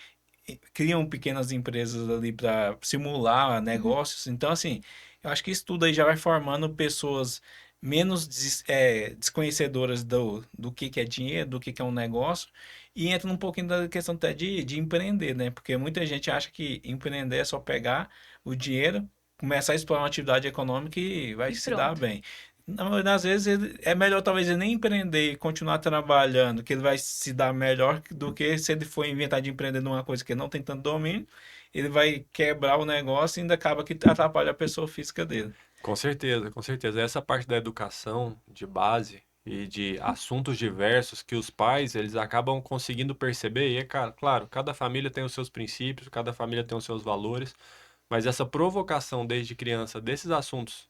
criam pequenas empresas ali para simular Uhum. negócios. Então, assim, eu acho que isso tudo aí já vai formando pessoas menos desconhecedoras do que é dinheiro, do que é um negócio, e entra um pouquinho da questão até de empreender, né? Porque muita gente acha que empreender é só pegar o dinheiro, começar a explorar uma atividade econômica e vai E se dar pronto. bem. Na maioria das vezes é melhor talvez ele nem empreender e continuar trabalhando, que ele vai se dar melhor do que se ele for inventar de empreender numa coisa que ele não tem tanto domínio, ele vai quebrar o negócio e ainda acaba que atrapalha a pessoa física dele. Com certeza, com certeza. Essa parte da educação de base e de assuntos diversos que os pais eles acabam conseguindo perceber, e claro, cada família tem os seus princípios, cada família tem os seus valores, mas essa provocação desde criança desses assuntos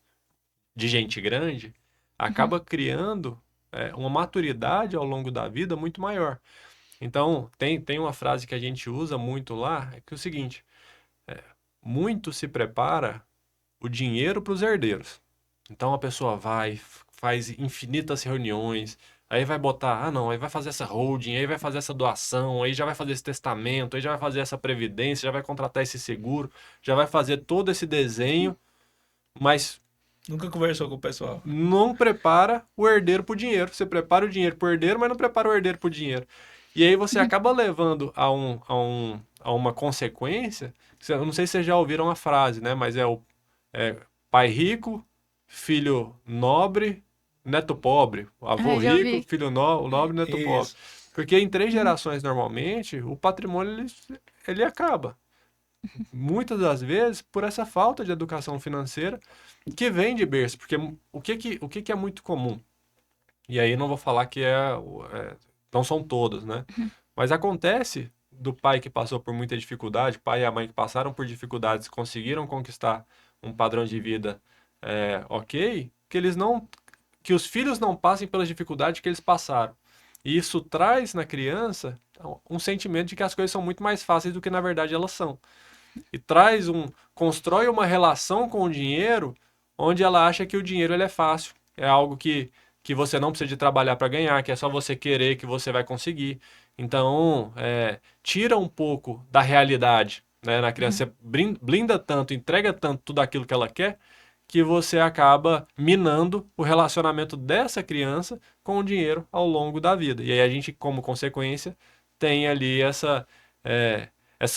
de gente grande Uhum. acaba criando uma maturidade ao longo da vida muito maior. Então, tem uma frase que a gente usa muito lá, que é o seguinte: muito se prepara o dinheiro para os herdeiros. Então a pessoa vai, faz infinitas reuniões, aí vai botar, ah não, aí vai fazer essa holding, aí vai fazer essa doação, aí já vai fazer esse testamento, aí já vai fazer essa previdência, já vai contratar esse seguro, já vai fazer todo esse desenho, mas Nunca conversou com o pessoal. não prepara o herdeiro para o dinheiro. Você prepara o dinheiro para o herdeiro, mas não prepara o herdeiro para o dinheiro. E aí você acaba levando a uma consequência. Eu não sei se vocês já ouviram a frase, né? Mas é pai rico, filho nobre, neto pobre. Avô Ah, já rico, ouvi. filho nobre, neto pobre. Isso. Porque em 3 Uhum. gerações, normalmente, o patrimônio ele acaba. Muitas das vezes por essa falta de educação financeira que vem de berço. Porque o que que é muito comum? E aí não vou falar que não são todos, né? Mas acontece do pai que passou por muita dificuldade, pai e a mãe que passaram por dificuldades, conseguiram conquistar um padrão de vida ok, que os filhos não passem pelas dificuldades que eles passaram. E isso traz na criança um sentimento de que as coisas são muito mais fáceis do que na verdade elas são. E constrói uma relação com o dinheiro onde ela acha que o dinheiro ele é fácil, é algo que você não precisa de trabalhar para ganhar, que é só você querer que você vai conseguir. Então, tira um pouco da realidade, né, na criança. Você blinda tanto, entrega tanto tudo aquilo que ela quer, que você acaba minando o relacionamento dessa criança com o dinheiro ao longo da vida. E aí a gente, como consequência, tem ali essa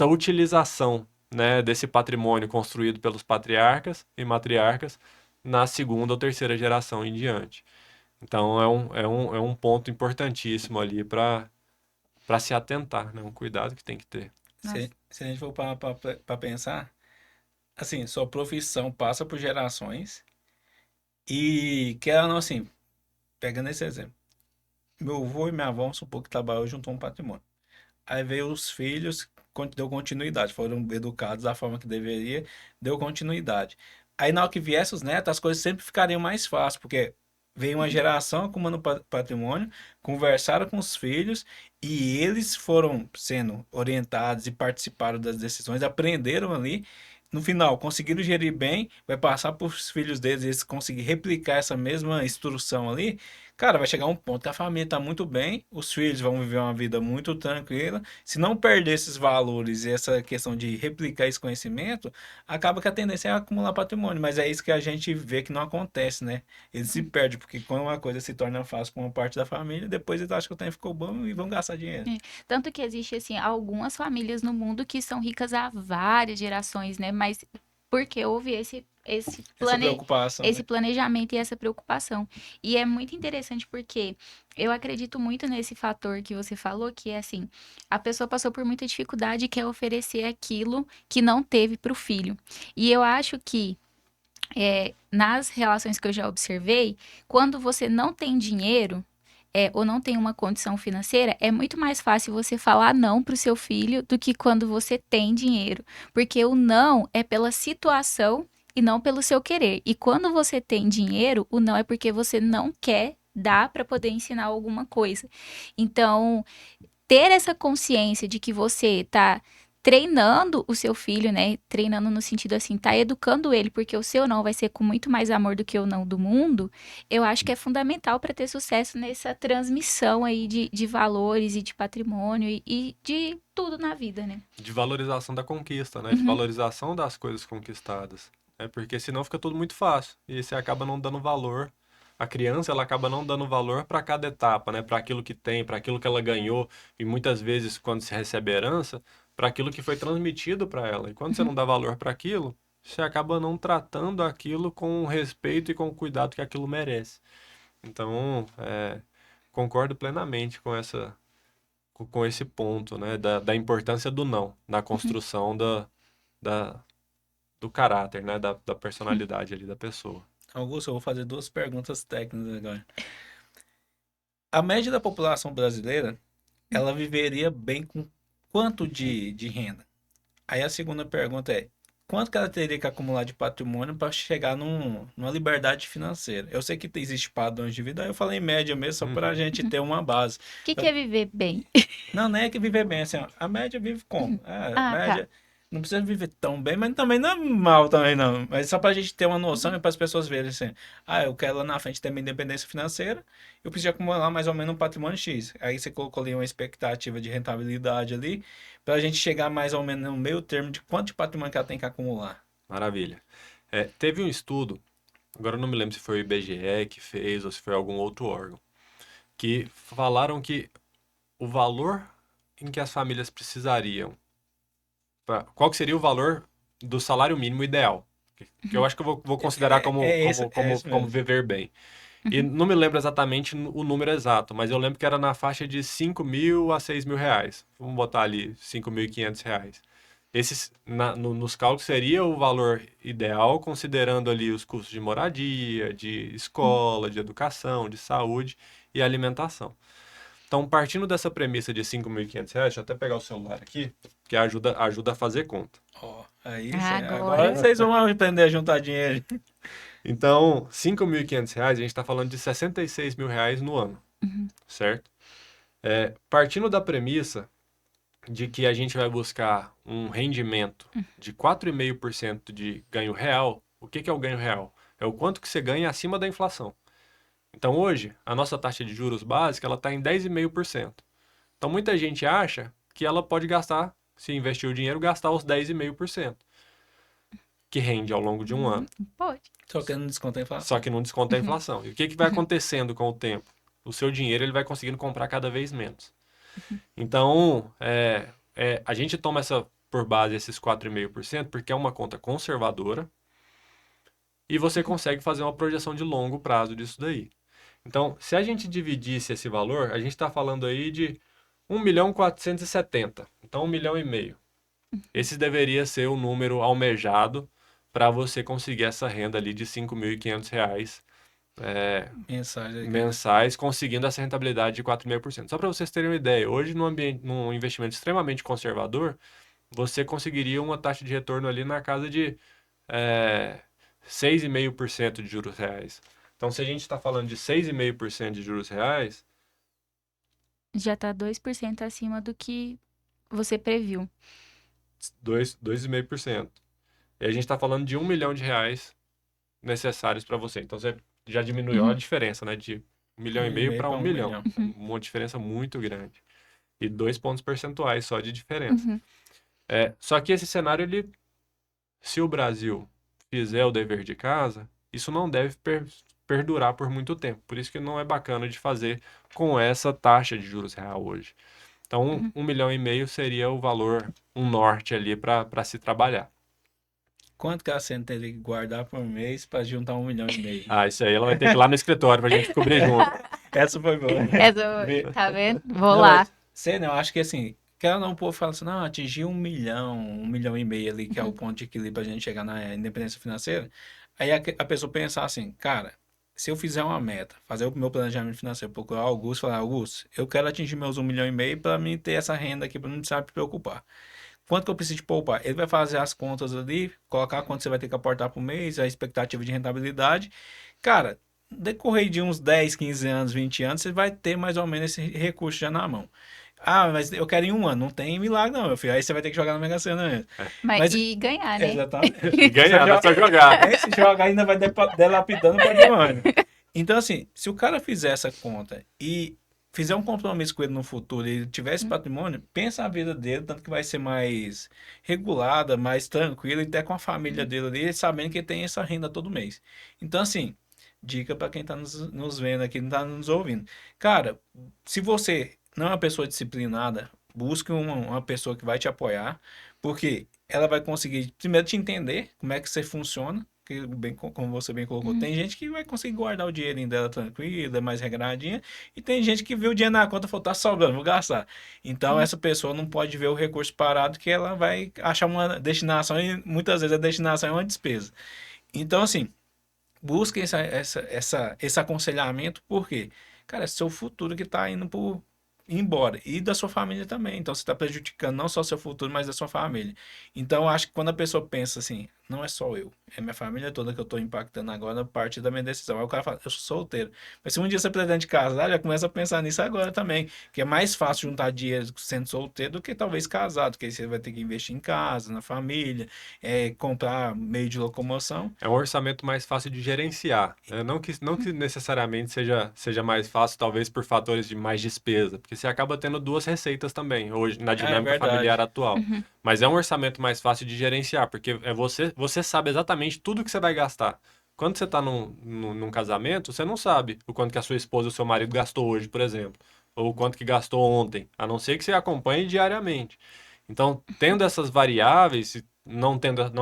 utilização, né, desse patrimônio construído pelos patriarcas e matriarcas na segunda ou terceira geração em diante. Então é um ponto importantíssimo ali para se atentar, né? Um cuidado que tem que ter. Nossa. Se a gente for para pensar, assim, sua profissão passa por gerações e, quer ou não, assim, pegando esse exemplo, meu avô e minha avó, vamos supor que trabalhou junto a um patrimônio. Aí veio os filhos, deu continuidade, foram educados da forma que deveria, deu continuidade. Aí na hora que viesse os netos, as coisas sempre ficariam mais fáceis, porque veio uma geração acumulando patrimônio, conversaram com os filhos e eles foram sendo orientados e participaram das decisões, aprenderam ali. No final, conseguiram gerir bem, vai passar para os filhos deles, eles conseguirem replicar essa mesma instrução ali. Cara, vai chegar um ponto que a família está muito bem, os filhos vão viver uma vida muito tranquila. Se não perder esses valores e essa questão de replicar esse conhecimento, acaba que a tendência é acumular patrimônio. Mas é isso que a gente vê que não acontece, né? Eles se perdem, porque quando uma coisa se torna fácil com uma parte da família, depois eles acham que o tempo ficou bom e vão gastar dinheiro. É. Tanto que existe, assim, algumas famílias no mundo que são ricas há várias gerações, né? Mas porque houve Essa preocupação, esse né? planejamento e essa preocupação. E é muito interessante porque eu acredito muito nesse fator que você falou, que é assim, a pessoa passou por muita dificuldade e quer oferecer aquilo que não teve para o filho. E eu acho que nas relações que eu já observei, quando você não tem dinheiro, ou não tem uma condição financeira, é muito mais fácil você falar não para o seu filho do que quando você tem dinheiro. Porque o não é pela situação e não pelo seu querer. E quando você tem dinheiro, o não é porque você não quer dar para poder ensinar alguma coisa. Então, ter essa consciência de que você está treinando o seu filho, né? Treinando no sentido assim, tá educando ele, porque o seu não vai ser com muito mais amor do que o não do mundo. Eu acho que é fundamental para ter sucesso nessa transmissão aí de valores e de patrimônio e de tudo na vida, né? De valorização da conquista, né? De Uhum, valorização das coisas conquistadas. É porque senão fica tudo muito fácil e você acaba não dando valor. A criança, ela acaba não dando valor para cada etapa, né? Para aquilo que tem, para aquilo que ela ganhou e muitas vezes quando se recebe herança, para aquilo que foi transmitido para ela. E quando você uhum, não dá valor para aquilo, você acaba não tratando aquilo com o respeito e com o cuidado que aquilo merece. Então, concordo plenamente com com esse ponto, né, da importância do não, na uhum, construção da, do caráter, né, da personalidade ali da pessoa. Augusto, eu vou fazer duas perguntas técnicas agora. A média da população brasileira, ela viveria bem com quanto de renda? Aí a segunda pergunta é, quanto que ela teria que acumular de patrimônio para chegar numa liberdade financeira? Eu sei que existe padrões de vida, aí eu falei em média mesmo, só para a Uhum. gente uhum. ter uma base. O que que é viver bem? Não, não é que viver bem, assim, ó, a média vive como? A Ah, tá. média não precisa viver tão bem, mas também não é mal também não. Mas só pra gente ter uma noção Uhum, e para as pessoas verem assim, eu quero lá na frente ter minha independência financeira, eu preciso acumular mais ou menos um patrimônio X. Aí você colocou ali uma expectativa de rentabilidade ali, pra gente chegar mais ou menos no meio termo de quanto de patrimônio que ela tem que acumular. Maravilha. Teve um estudo, agora eu não me lembro se foi o IBGE que fez ou se foi algum outro órgão, que falaram que o valor em que as famílias precisariam, qual que seria o valor do salário mínimo ideal? Que eu uhum, acho que eu vou considerar É isso como mesmo. viver bem. E uhum, não me lembro exatamente o número exato, mas eu lembro que era na faixa de 5 mil a 6 mil reais. Vamos botar ali 5.500 reais. Esses, nos cálculos, seria o valor ideal, considerando ali os custos de moradia, de uhum. escola, de educação, de saúde e alimentação. Então, partindo dessa premissa de 5.500 reais, deixa eu até pegar o celular aqui, que ajuda a fazer conta. Ó, aí agora Agora. vocês vão aprender a juntar dinheiro. Então, 5.500 reais, a gente está falando de 66 mil reais no ano, Uhum, certo? Partindo da premissa de que a gente vai buscar um rendimento de 4,5% de ganho real, o que que é o ganho real? É o quanto que você ganha acima da inflação. Então, hoje, a nossa taxa de juros básica ela está em 10,5%. Então, muita gente acha que ela pode gastar, se investir o dinheiro, gastar os 10,5%, que rende ao longo de um uhum. ano. Pode. Só que não desconta a Só inflação. que não desconta a Uhum, inflação. E o que que vai acontecendo com o tempo? O seu dinheiro ele vai conseguindo comprar cada vez menos. Então, a gente toma por base esses 4,5% porque é uma conta conservadora e você consegue fazer uma projeção de longo prazo disso daí. Então, se a gente dividisse esse valor, a gente está falando aí de 1.470.000. Então, 1,5 milhão. Esse deveria ser o número almejado para você conseguir essa renda ali de R$ 5.500 Mensagem. mensais, conseguindo essa rentabilidade de 4,5%. Só para vocês terem uma ideia, hoje num investimento extremamente conservador, você conseguiria uma taxa de retorno ali na casa de 6,5% de juros reais. Então, se a gente está falando de 6,5% de juros reais, Já tá 2% acima do que você previu. 2,5%. E a gente está falando de R$ 1 milhão necessários para você. Então, você já diminuiu a diferença, né? De 1,5 milhão para 1 milhão. Uma diferença muito grande. E 2 pontos percentuais só de diferença. Uhum. Só que esse cenário, se o Brasil fizer o dever de casa, isso não deve perdurar por muito tempo. Por isso que não é bacana de fazer com essa taxa de juros real hoje. Então, 1,5 milhão seria o valor, um norte ali para se trabalhar. Quanto que a Sena teria que guardar por mês para juntar 1,5 milhão? Isso aí ela vai ter que ir lá no escritório pra gente cobrir junto. Essa foi boa. Tá vendo? Vou Não, lá. mas, Sena, eu acho que assim, quer ou não, o povo fala assim, não, atingir 1 milhão e meio ali, que é o ponto de equilíbrio pra gente chegar na independência financeira. Aí a pessoa pensar assim, cara, se eu fizer uma meta, fazer o meu planejamento financeiro, procurar o Augusto, falar, Augusto, eu quero atingir meus 1,5 milhão para mim ter essa renda aqui, para não precisar me preocupar. Quanto que eu preciso de poupar? Ele vai fazer as contas ali, colocar quanto você vai ter que aportar por mês, a expectativa de rentabilidade. Cara, decorrer de uns 10, 15 anos, 20 anos, você vai ter mais ou menos esse recurso já na mão. Ah, mas eu quero em um ano. Não tem milagre, não, meu filho. Aí você vai ter que jogar na Mega Sena mesmo. Mas e ganhar, né? Exatamente. Ganhar, não é só jogar. Se jogar ainda vai delapidando o patrimônio. Então, assim, se o cara fizer essa conta e fizer um compromisso com ele no futuro e ele tiver esse patrimônio, pensa na vida dele, tanto que vai ser mais regulada, mais tranquila, e até com a família dele ali, sabendo que ele tem essa renda todo mês. Então, assim, dica para quem está nos vendo aqui, não está nos ouvindo. Cara, se você não é uma pessoa disciplinada, busque uma pessoa que vai te apoiar, porque ela vai conseguir, primeiro, te entender como é que você funciona, que bem, como você bem colocou, tem gente que vai conseguir guardar o dinheirinho dela tranquila, mais regradinha, e tem gente que vê o dinheiro na conta e fala, tá sobrando, vou gastar. Então, essa pessoa não pode ver o recurso parado, que ela vai achar uma destinação, e muitas vezes a destinação é uma despesa. Então, assim, busque esse aconselhamento, porque, cara, é seu futuro que está indo embora. E da sua família também. Então, você está prejudicando não só seu futuro, mas da sua família. Então, eu acho que quando a pessoa pensa assim, não é só eu, é minha família toda que eu estou impactando agora a partir da minha decisão. Aí o cara fala, eu sou solteiro. Mas se um dia você pretende casar, já começa a pensar nisso agora também. Que é mais fácil juntar dinheiro sendo solteiro do que talvez casado, porque aí você vai ter que investir em casa, na família, comprar meio de locomoção. É um orçamento mais fácil de gerenciar, né? Não que necessariamente seja mais fácil, talvez por fatores de mais despesa, porque você acaba tendo duas receitas também, hoje, na dinâmica verdade. familiar atual. Mas é um orçamento mais fácil de gerenciar, porque você sabe exatamente tudo que você vai gastar. Quando você está num casamento, você não sabe o quanto que a sua esposa ou seu marido gastou hoje, por exemplo, ou o quanto que gastou ontem, a não ser que você acompanhe diariamente. Então, tendo essas variáveis, não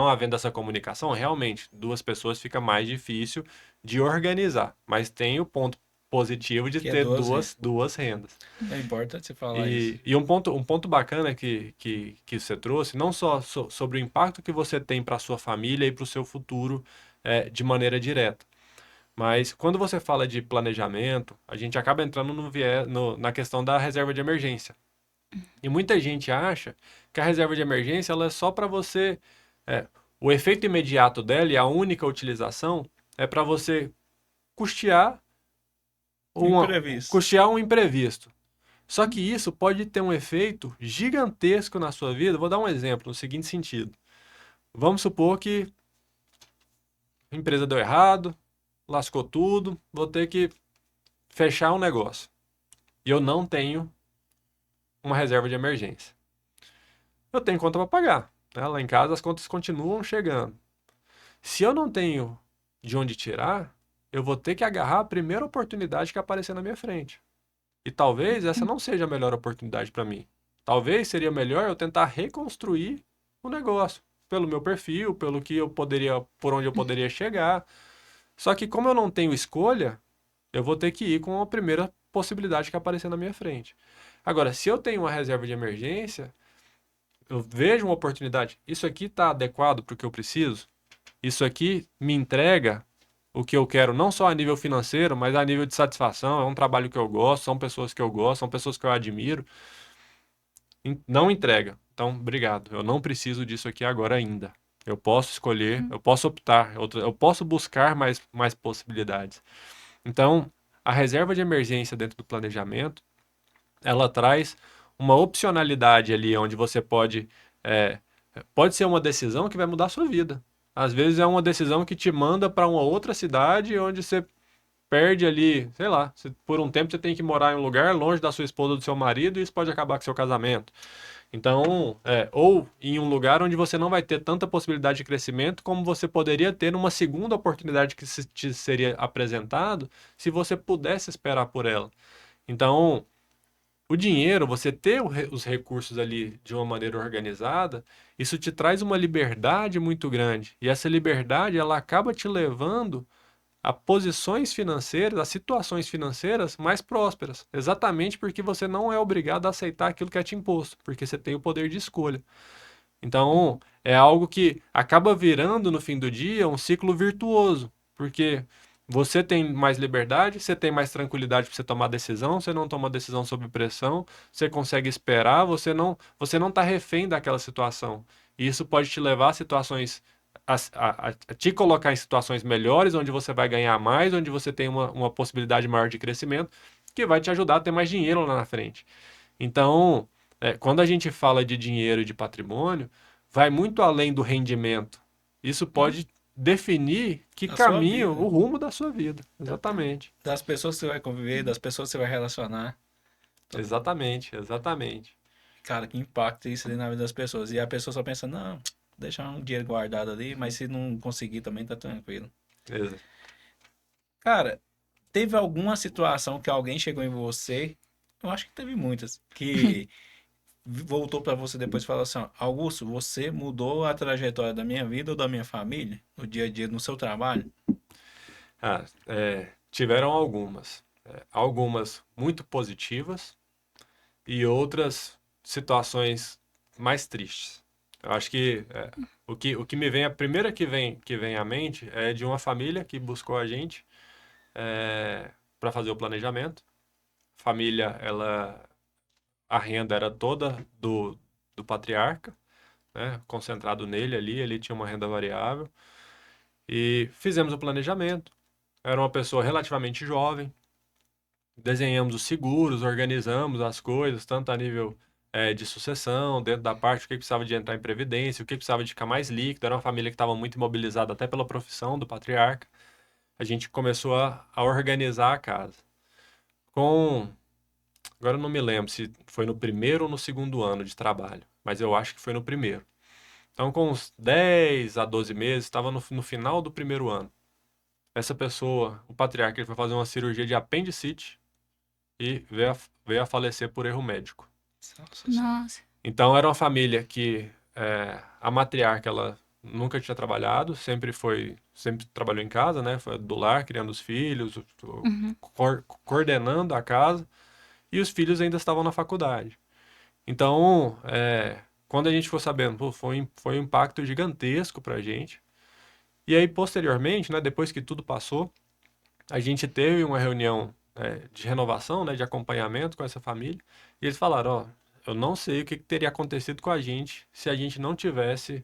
havendo essa comunicação, realmente, duas pessoas fica mais difícil de organizar. Mas tem o ponto positivo de Que é ter duas duas rendas. É importante você falar isso. E um ponto bacana que você trouxe, não só sobre o impacto que você tem para a sua família e para o seu futuro de maneira direta, mas quando você fala de planejamento, a gente acaba entrando na questão da reserva de emergência. E muita gente acha que a reserva de emergência ela é só para você. O efeito imediato dela e a única utilização é para você custear custear um imprevisto. Só que isso pode ter um efeito gigantesco na sua vida. Vou dar um exemplo no seguinte sentido. Vamos supor que a empresa deu errado, lascou tudo, vou ter que fechar um negócio. E eu não tenho uma reserva de emergência. Eu tenho conta para pagar, né? Lá em casa as contas continuam chegando. Se eu não tenho de onde tirar, eu vou ter que agarrar a primeira oportunidade que aparecer na minha frente. E talvez essa não seja a melhor oportunidade para mim. Talvez seria melhor eu tentar reconstruir o negócio, pelo meu perfil, pelo que por onde eu poderia chegar. Só que como eu não tenho escolha, eu vou ter que ir com a primeira possibilidade que aparecer na minha frente. Agora, se eu tenho uma reserva de emergência, eu vejo uma oportunidade, isso aqui está adequado para o que eu preciso? isso aqui me entrega o que eu quero, não só a nível financeiro, mas a nível de satisfação, é um trabalho que eu gosto, são pessoas que eu gosto, são pessoas que eu admiro, não entrega. Então, obrigado. Eu não preciso disso aqui agora ainda. Eu posso escolher, eu posso optar, eu posso buscar mais possibilidades. Então, a reserva de emergência dentro do planejamento, ela traz uma opcionalidade ali, onde você é, pode ser uma decisão que vai mudar a sua vida. Às vezes é uma decisão que te manda para uma outra cidade, onde você perde ali, sei lá, por um tempo você tem que morar em um lugar longe da sua esposa ou do seu marido, e isso pode acabar com seu casamento. Então, ou em um lugar onde você não vai ter tanta possibilidade de crescimento como você poderia ter numa segunda oportunidade que te seria apresentado se você pudesse esperar por ela. Então, o dinheiro, você ter os recursos ali de uma maneira organizada, isso te traz uma liberdade muito grande. E essa liberdade, ela acaba te levando a posições financeiras, a situações financeiras mais prósperas, exatamente porque você não é obrigado a aceitar aquilo que é te imposto, porque você tem o poder de escolha. Então, é algo que acaba virando no fim do dia um ciclo virtuoso, porque você tem mais liberdade, você tem mais tranquilidade para você tomar decisão, você não toma decisão sob pressão, você consegue esperar, você não está refém daquela situação. E isso pode te levar a situações a te colocar em situações melhores, onde você vai ganhar mais, onde você tem uma possibilidade maior de crescimento, que vai te ajudar a ter mais dinheiro lá na frente. Então, quando a gente fala de dinheiro e de patrimônio, vai muito além do rendimento. Isso pode definir que A sua caminho, o vida, rumo da sua vida. Total. Exatamente. das pessoas que você vai conviver, das pessoas que você vai relacionar. Exatamente, exatamente. Cara, que impacta isso ali na vida das pessoas. E a pessoa só pensa, não, deixar um dinheiro guardado ali, mas se não conseguir também tá tranquilo. Exa- Cara, teve alguma situação que alguém chegou em você, eu acho que teve muitas, que voltou pra você depois e falou assim, ó, Augusto, você mudou a trajetória da minha vida ou da minha família, no dia a dia, no seu trabalho? Tiveram algumas. Algumas muito positivas e outras situações mais tristes. Eu acho que o que me vem, a primeira que vem à mente é de uma família que buscou a gente para fazer o planejamento. Família, a renda era toda do patriarca, né, concentrado nele ali, ele tinha uma renda variável. E fizemos o planejamento. Era uma pessoa relativamente jovem, desenhamos os seguros, organizamos as coisas, tanto a nível de sucessão, dentro da parte, o que precisava de entrar em previdência, o que precisava de ficar mais líquido. Era uma família que estava muito imobilizada até pela profissão do patriarca. A gente começou a organizar a casa. Com, agora eu não me lembro se foi no primeiro ou no segundo ano de trabalho, mas eu acho que foi no primeiro. Então, com uns 10 a 12 meses, estava no final do primeiro ano. Essa pessoa, o patriarca, ele foi fazer uma cirurgia de apendicite e veio a falecer por erro médico. Nossa Senhora. Nossa. Então era uma família que a matriarca ela nunca tinha trabalhado, sempre trabalhou em casa, né? Foi do lar, criando os filhos, Uhum. coordenando a casa, e os filhos ainda estavam na faculdade. Então, quando a gente ficou sabendo, pô, foi um impacto gigantesco para a gente. E aí, posteriormente, né, depois que tudo passou, a gente teve uma reunião de renovação, né, de acompanhamento com essa família, e eles falaram, ó, eu não sei o que teria acontecido com a gente se a gente não tivesse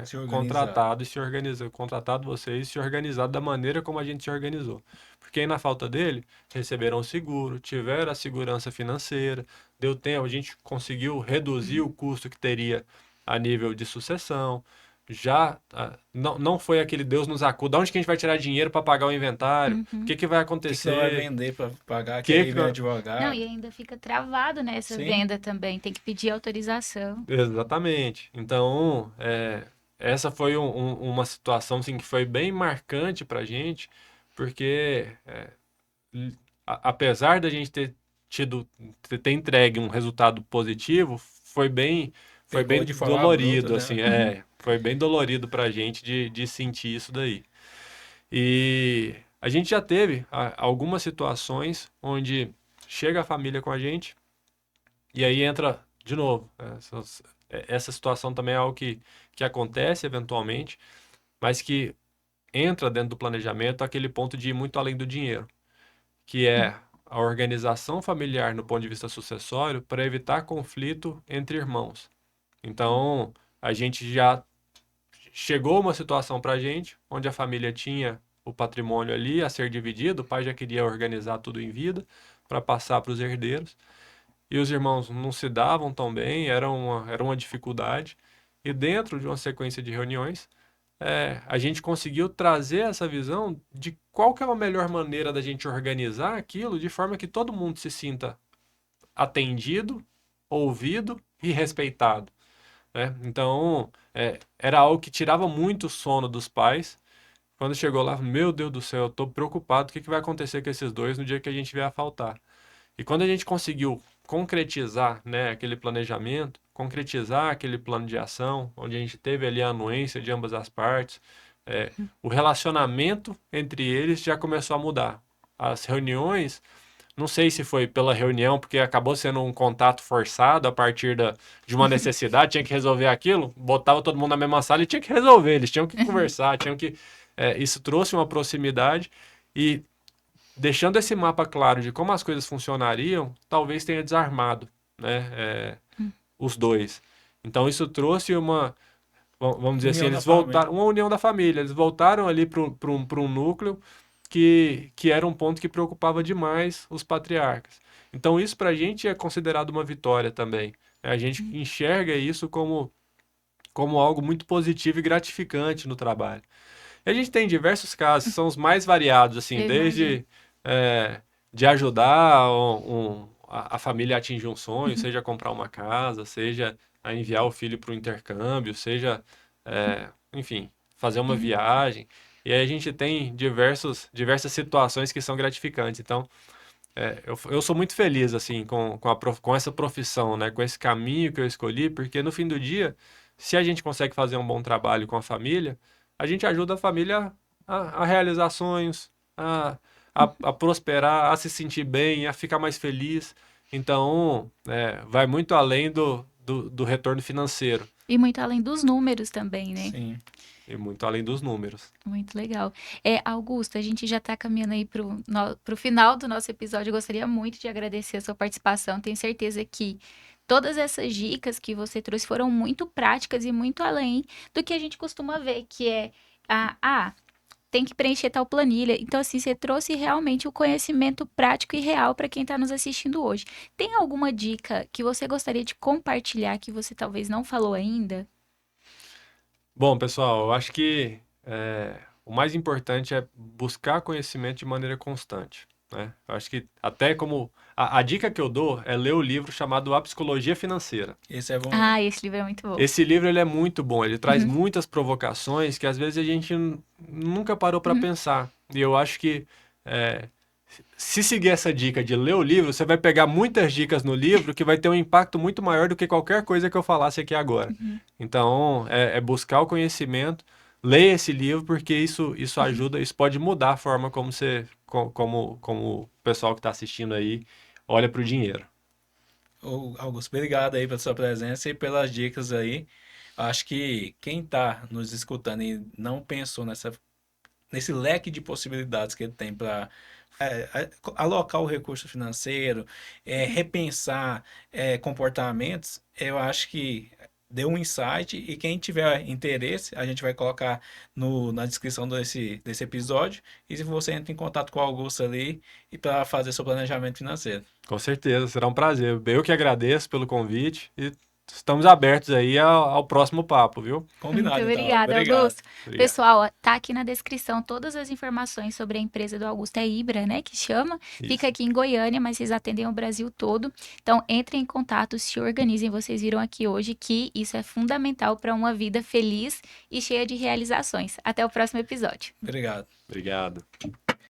Se organizar. contratado e se organizado, contratado vocês e se organizado da maneira como a gente se organizou. Porque aí na falta dele, receberam o seguro, tiveram a segurança financeira, deu tempo, a gente conseguiu reduzir o custo que teria a nível de sucessão, não foi aquele Deus nos acuda, onde que a gente vai tirar dinheiro para pagar o inventário? O Uhum. que vai O que que você vai acontecer? vender para pagar? Que Que aí que... vem Não, advogado. e ainda fica travado nessa Sim. venda também. Tem que pedir autorização. Exatamente. Então, essa foi uma situação assim, que foi bem marcante para a gente, porque apesar da gente ter entregue um resultado positivo, foi bem Pegou de forma bruta, dolorido, né? assim, Uhum. foi bem dolorido para a gente de sentir isso daí. E a gente já teve algumas situações onde chega a família com a gente e aí entra de novo. Essa situação também é algo que acontece eventualmente. mas que entra dentro do planejamento aquele ponto de ir muito além do dinheiro, que é a organização familiar no ponto de vista sucessório para evitar conflito entre irmãos. Então, a gente já chegou uma situação para a gente, onde a família tinha o patrimônio ali a ser dividido, o pai já queria organizar tudo em vida para passar para os herdeiros, e os irmãos não se davam tão bem, era uma dificuldade, e dentro de uma sequência de reuniões, a gente conseguiu trazer essa visão de qual que é a melhor maneira da gente organizar aquilo de forma que todo mundo se sinta atendido, ouvido e respeitado, né? Então, era algo que tirava muito o sono dos pais. Quando chegou lá, meu Deus do céu, eu tô preocupado, o que que vai acontecer com esses dois no dia que a gente vier a faltar? E quando a gente conseguiu concretizar, né, aquele planejamento, concretizar aquele plano de ação, onde a gente teve ali a anuência de ambas as partes, o relacionamento entre eles já começou a mudar. As reuniões, não sei se foi pela reunião, porque acabou sendo um contato forçado a partir de uma necessidade, tinha que resolver aquilo, botava todo mundo na mesma sala e tinha que resolver, eles tinham que conversar, tinham que... isso trouxe uma proximidade e deixando esse mapa claro de como as coisas funcionariam, talvez tenha desarmado, né, os dois. Então isso trouxe vamos dizer assim, União da eles família. voltaram, uma união da família, eles voltaram ali para um núcleo que era um ponto que preocupava demais os patriarcas. Então isso para a gente é considerado uma vitória também. A gente enxerga isso como algo muito positivo e gratificante no trabalho. E a gente tem diversos casos, que são os mais variados, assim, Eu imagino. desde de ajudar a família a atingir um sonho, seja comprar uma casa, seja a enviar o filho para o intercâmbio, seja, enfim, fazer uma viagem. E aí a gente tem diversas situações que são gratificantes. Então, eu sou muito feliz, assim, com essa profissão, né? Com esse caminho que eu escolhi, porque no fim do dia, se a gente consegue fazer um bom trabalho com a família, a gente ajuda a família a realizar sonhos, a prosperar, a se sentir bem, a ficar mais feliz. Então, vai muito além do retorno financeiro E muito além dos números também, né? Sim. e muito além dos números. Muito legal. Augusto, a gente já está caminhando aí pro final do nosso episódio. Eu gostaria muito de agradecer a sua participação. Tenho certeza que todas essas dicas que você trouxe foram muito práticas e muito além do que a gente costuma ver, que é tem que preencher tal planilha. Então, assim, você trouxe realmente o conhecimento prático e real para quem está nos assistindo hoje. Tem alguma dica que você gostaria de compartilhar que você talvez não falou ainda? Bom, pessoal, eu acho que o mais importante é buscar conhecimento de maneira constante, né? Eu acho que até como a dica que eu dou é ler o livro chamado A Psicologia Financeira. Esse é bom. Esse livro é muito bom. Esse livro ele é muito bom, ele traz muitas provocações que às vezes a gente nunca parou para pensar. E eu acho que se seguir essa dica de ler o livro, você vai pegar muitas dicas no livro que vai ter um impacto muito maior do que qualquer coisa que eu falasse aqui agora. Então, é buscar o conhecimento, leia esse livro, porque isso ajuda, isso pode mudar a forma como o pessoal que está assistindo aí olha para o dinheiro. Augusto, obrigado aí pela sua presença e pelas dicas aí. Acho que quem está nos escutando e não pensou nesse leque de possibilidades que ele tem para alocar o recurso financeiro, repensar comportamentos, eu acho que deu um insight e quem tiver interesse, a gente vai colocar na descrição desse episódio e se você entra em contato com o Augusto ali e para fazer seu planejamento financeiro. Com certeza, será um prazer. Eu que agradeço pelo convite e estamos abertos aí ao próximo papo, viu? Combinado, Muito então. obrigada, Obrigado. Augusto. Obrigado. Pessoal, ó, tá aqui na descrição todas as informações sobre a empresa do Augusto. É Ibra, né, que chama. Isso. Fica aqui em Goiânia, mas vocês atendem o Brasil todo. Então, entrem em contato, se organizem. Vocês viram aqui hoje que isso é fundamental para uma vida feliz e cheia de realizações. Até o próximo episódio. Obrigado. Obrigado.